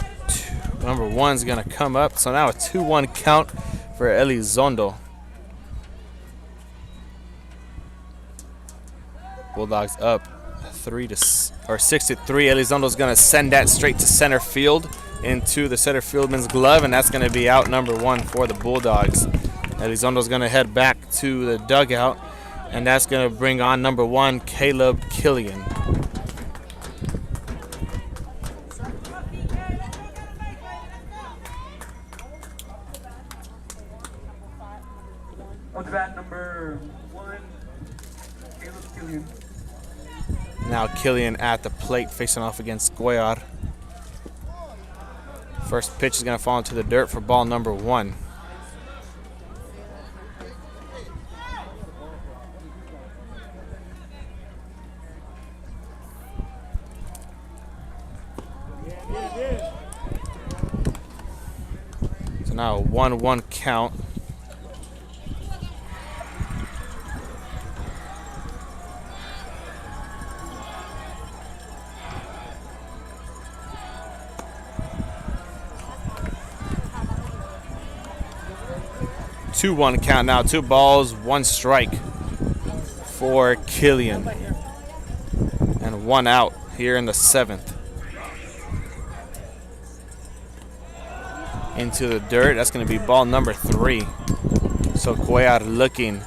1 is going to come up. So now a 2-1 count for Elizondo. Bulldogs up 3-0. or 6-3. Elizondo's going to send that straight to center field into the center fieldman's glove, and that's going to be out number 1 for the Bulldogs. Elizondo's going to head back to the dugout, and that's going to bring on number 1, Caleb Killian. On to bat number 1, Caleb Killian. Now Killian at the plate facing off against Cuellar. First pitch is going to fall into the dirt for ball number 1. So now a 1-1 count. Two 1 count now. 2 balls, 1 strike for Killian. And 1 out here in the 7th. Into the dirt. That's going to be ball number 3. So Cuellar looking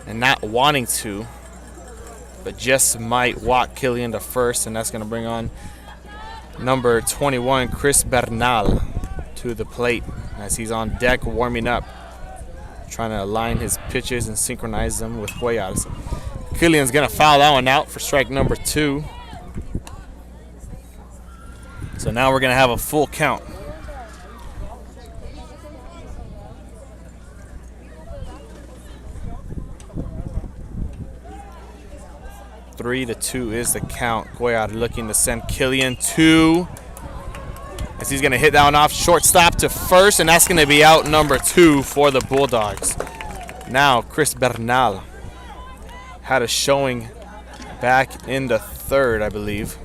and not wanting to, but just might walk Killian to first, and that's going to bring on number 21, Chris Bernal, to the plate as he's on deck warming up, trying to align his pitches and synchronize them with Cuellar's. Killian's going to foul that one out for strike number 2. So now we're going to have a full count. Three to 2 is the count. Cuellar looking to send Killian 2. As he's going to hit that one off shortstop to first, and that's going to be out number 2 for the Bulldogs. Now Chris Bernal had a showing back in the 3rd, I believe.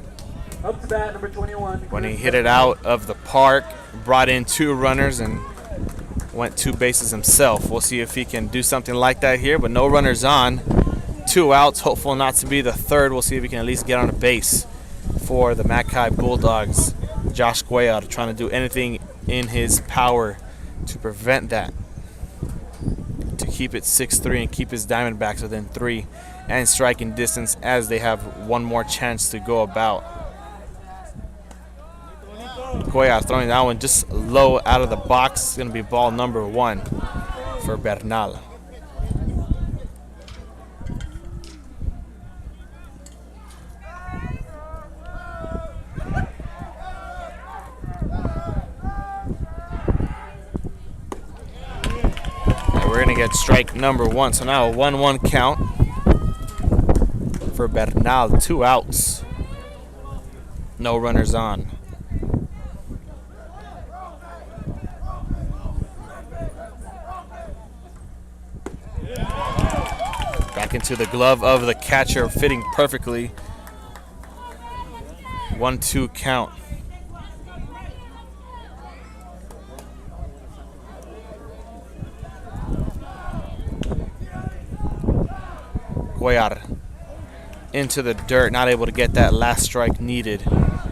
Up to bat number 21. When he hit it out of the park, brought in 2 runners and went 2 bases himself. We'll see if he can do something like that here, but no runners on. 2 outs, hopeful not to be the 3rd. We'll see if he can at least get on a base for the Mackay Bulldogs. Josh Cuellar trying to do anything in his power to prevent that, to keep it 6-3 and keep his Diamondbacks within 3 and striking distance as they have one more chance to go about. Cuellar throwing that one just low out of the box. It's going to be ball number 1 for Bernal. We're going to get strike number 1. So now a 1-1 count for Bernal. 2 outs. No runners on. Back into the glove of the catcher, fitting perfectly. 1-2 count. Cuellar into the dirt, not able to get that last strike needed.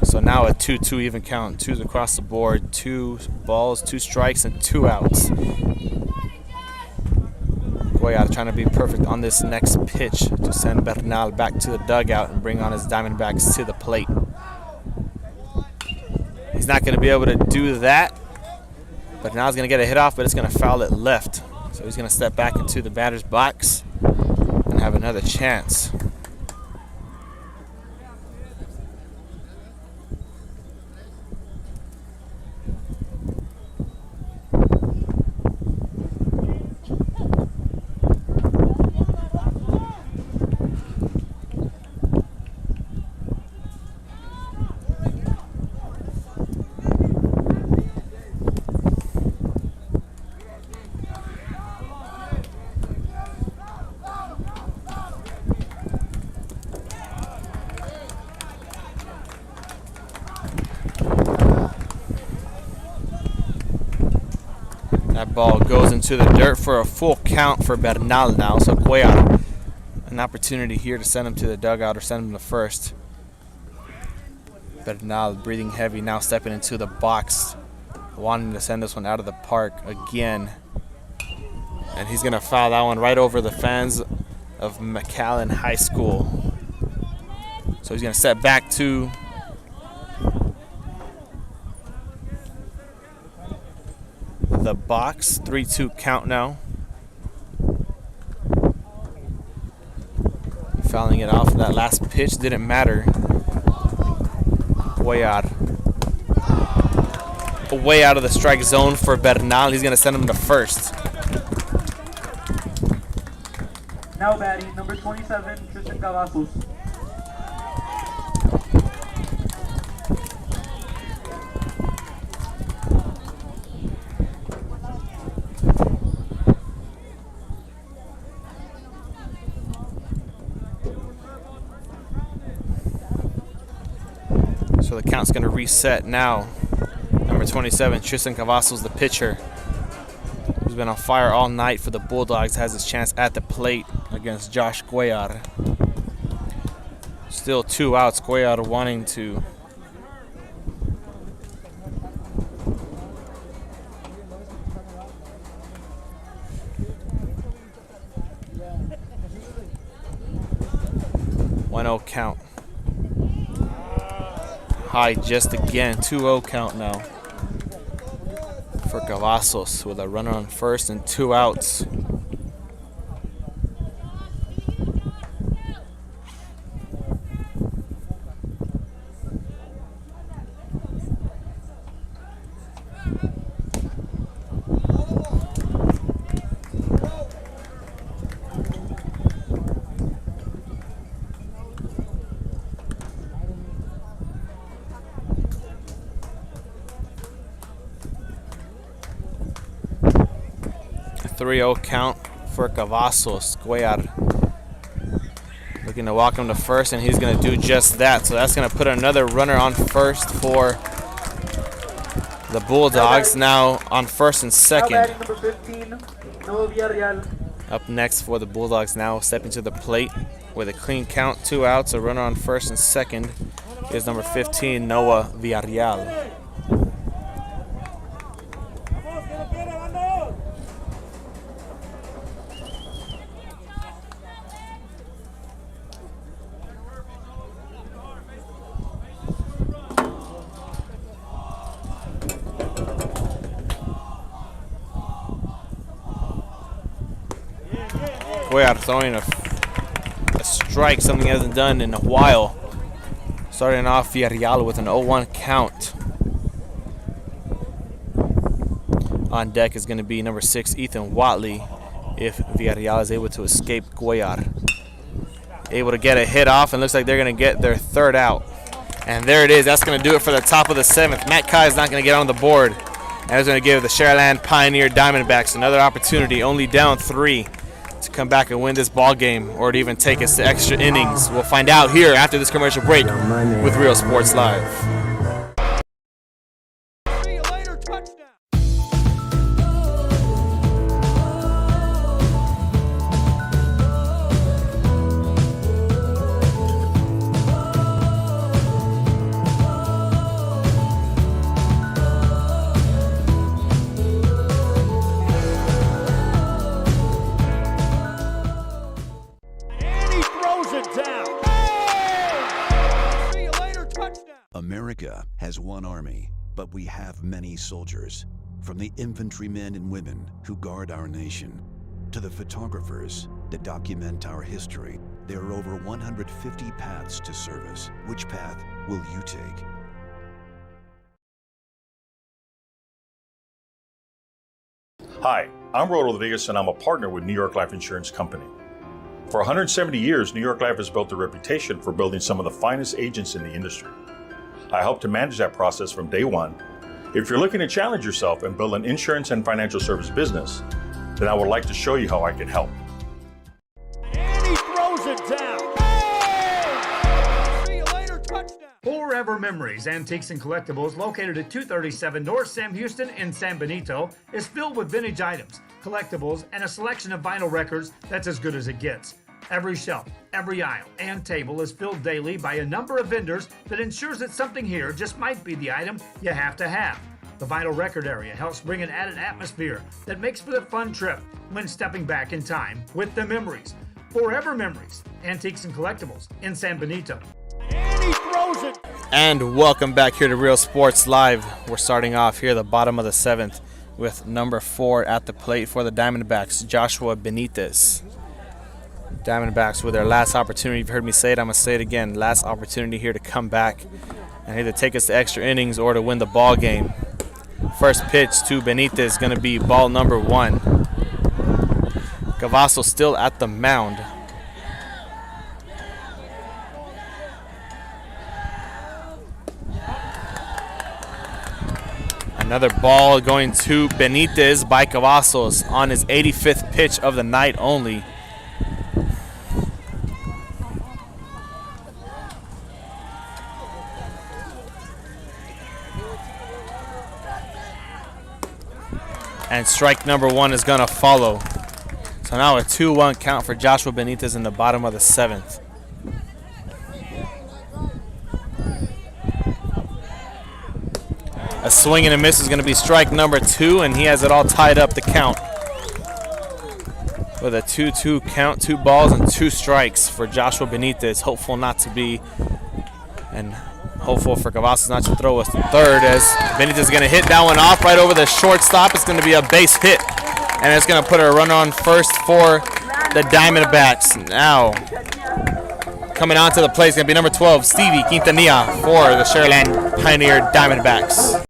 So now a 2-2 even count. 2s across the board, 2 balls, 2 strikes, and 2 outs. Cuellar trying to be perfect on this next pitch to send Bernal back to the dugout and bring on his Diamondbacks to the plate. He's not going to be able to do that. Bernal's going to get a hit off, but it's going to foul it left. So he's going to step back into the batter's box and have another chance. That ball goes into the dirt for a full count for Bernal now. So Cuellar, an opportunity here to send him to the dugout or send him to first. Bernal breathing heavy, now stepping into the box, wanting to send this one out of the park again. And he's going to foul that one right over the fans of McAllen High School. So he's going to step back to the box. 3-2 count now. Fouling it off. That last pitch didn't matter. Cuellar way out of the strike zone for Bernal. He's going to send him to first. Now batting, number 27, Tristan Cavasso. So the count's going to reset now. Number 27, Tristan Cavasso's the pitcher, who's been on fire all night for the Bulldogs, has his chance at the plate against Josh Cuellar. Still 2 outs. Cuellar wanting to .1-0 count. High just again. 2-0 count now for Cavazos with a runner on first and 2 outs. A 3-0 count for Cavazos. Cuellar looking to walk him to first, and he's going to do just that. So that's going to put another runner on first for the Bulldogs. Now on first and second. Number 15, Noah Villarreal. Up next for the Bulldogs, now stepping to the plate with a clean count, 2 outs. A runner on first and second is number 15, Noah Villarreal. Cuellar throwing a strike, something he hasn't done in a while. Starting off Villarreal with an 0-1 count. On deck is going to be number 6, Ethan Watley, if Villarreal is able to escape Cuellar. Able to get a hit off, and looks like they're going to get their 3rd out. And there it is. That's going to do it for the top of the 7th. Matt Kai is not going to get on the board. And it's going to give the Sharyland Pioneer Diamondbacks another opportunity, only down 3, to come back and win this ball game, or to even take us to extra innings. We'll find out here after this commercial break with Real Sports Live. See you later, touchdown. America has one army, but we have many soldiers. From the infantrymen and women who guard our nation, to the photographers that document our history, there are over 150 paths to service. Which path will you take? Hi, I'm Rolo Rodriguez, and I'm a partner with New York Life Insurance Company. For 170 years, New York Life has built a reputation for building some of the finest agents in the industry. I help to manage that process from day one. If you're looking to challenge yourself and build an insurance and financial service business, then I would like to show you how I can help. And he throws it down. Oh! See you later, touchdown. Forever Memories, Antiques and Collectibles, located at 237 North Sam Houston in San Benito, is filled with vintage items, collectibles, and a selection of vinyl records that's as good as it gets. Every shelf, every aisle, and table is filled daily by a number of vendors that ensures that something here just might be the item you have to have. The vinyl record area helps bring an added atmosphere that makes for the fun trip when stepping back in time with the memories. Forever Memories, Antiques and Collectibles in San Benito. And he throws it. And welcome back here to Real Sports Live. We're starting off here at the bottom of the 7th with number 4 at the plate for the Diamondbacks, Joshua Benitez. Diamondbacks with their last opportunity. You've heard me say it, I'm going to say it again. Last opportunity here to come back and either take us to extra innings or to win the ball game. First pitch to Benitez going to be ball number 1. Cavasso still at the mound. Another ball going to Benitez by Cavazos on his 85th pitch of the night only. And strike number 1 is going to follow. So now a 2-1 count for Joshua Benitez in the bottom of the 7th. A swing and a miss is going to be strike number 2, and he has it all tied up, the count. With a 2-2 count, 2 balls and 2 strikes for Joshua Benitez. Hopeful not to be, and hopeful for Cavazos not to throw a third, as Benitez is going to hit that one off right over the shortstop. It's going to be a base hit, and it's going to put a runner on first for the Diamondbacks. Now, coming onto the plate is going to be number 12, Stevie Quintanilla for the Sharyland Pioneer Diamondbacks.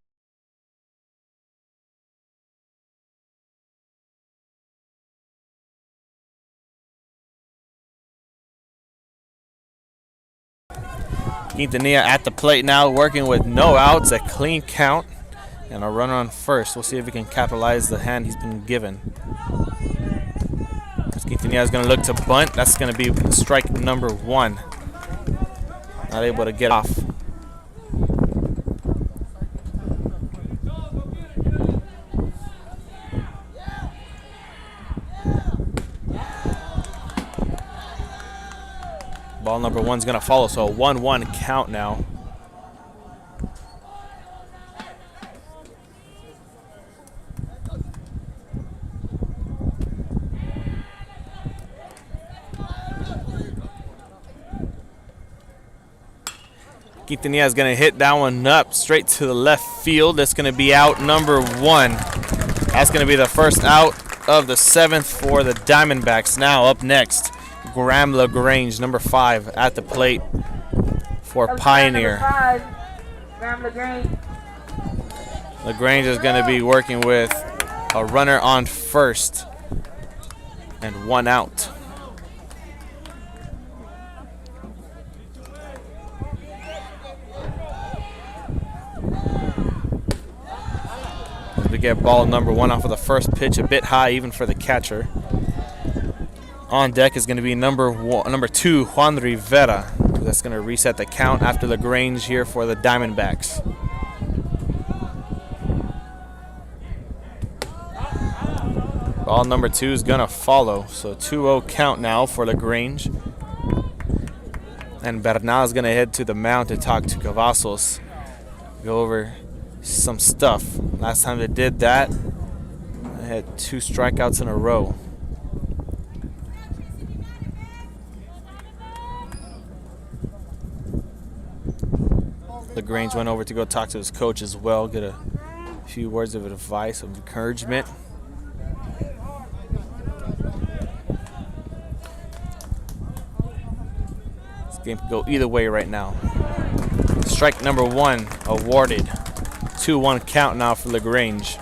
Quintanilla at the plate now, working with no outs, a clean count, and a runner on first. We'll see if he can capitalize the hand he's been given. Quintanilla is going to look to bunt. That's going to be strike number 1. Not able to get off. Ball number 1 is going to follow, so a 1-1 count now. Quintanilla is going to hit that one up straight to the left field. That's going to be out number 1. That's going to be the first out of the 7th for the Diamondbacks. Now up next, Graham LaGrange, number 5, at the plate for Pioneer. LaGrange is going to be working with a runner on first and 1 out. We get ball number 1 off of the first pitch, a bit high even for the catcher. On deck is going to be number 2, Juan Rivera. That's going to reset the count after LaGrange here for the Diamondbacks. Ball number 2 is going to follow. So 2-0 count now for LaGrange. And Bernal is going to head to the mound to talk to Cavazos. Go over some stuff. Last time they did that, they had 2 strikeouts in a row. LaGrange went over to go talk to his coach as well, get a few words of advice, of encouragement. This game could go either way right now. Strike number 1 awarded. 2-1 count now for LaGrange.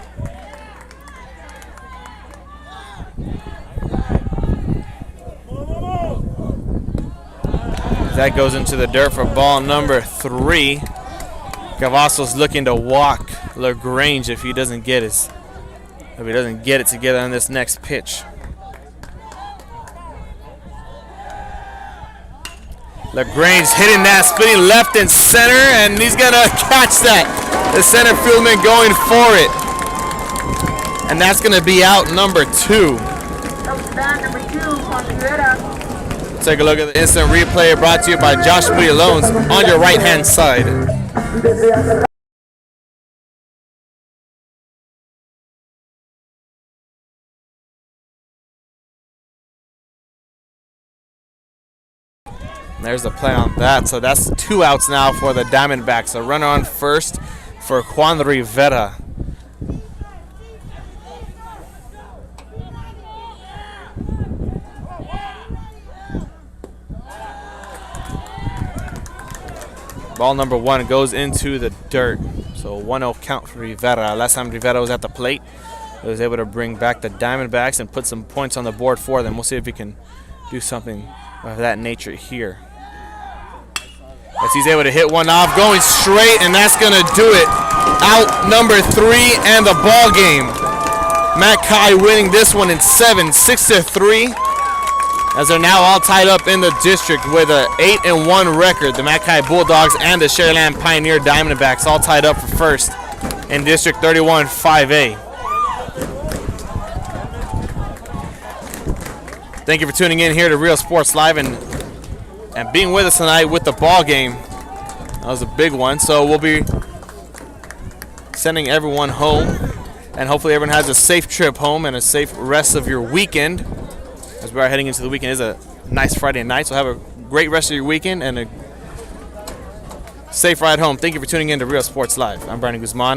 That goes into the dirt for ball number 3. Cavazos looking to walk LaGrange if he doesn't get it together on this next pitch. LaGrange hitting that, spinning left and center, and he's gonna catch that. The center fieldman going for it, and that's gonna be out number 2. Take a look at the instant replay brought to you by Josh Moody Loans on your right-hand side. There's the play on that. So that's 2 outs now for the Diamondbacks. A runner on first for Juan Rivera. Ball number 1 goes into the dirt. So 1-0 count for Rivera. Last time Rivera was at the plate, he was able to bring back the Diamondbacks and put some points on the board for them. We'll see if he can do something of that nature here. As he's able to hit one off, going straight, and that's going to do it. Out number 3 and the ball game. McAllen winning this one in 7, 6-3. As they're now all tied up in the district with an 8-1 record. The McAllen Bulldogs and the Sharyland Pioneer Diamondbacks all tied up for first in District 31 5A. Thank you for tuning in here to Real Sports Live and being with us tonight with the ball game. That was a big one. So we'll be sending everyone home, and hopefully everyone has a safe trip home and a safe rest of your weekend. As we are heading into the weekend, it's a nice Friday night, so have a great rest of your weekend and a safe ride home. Thank you for tuning in to Real Sports Live. I'm Brandon Guzman.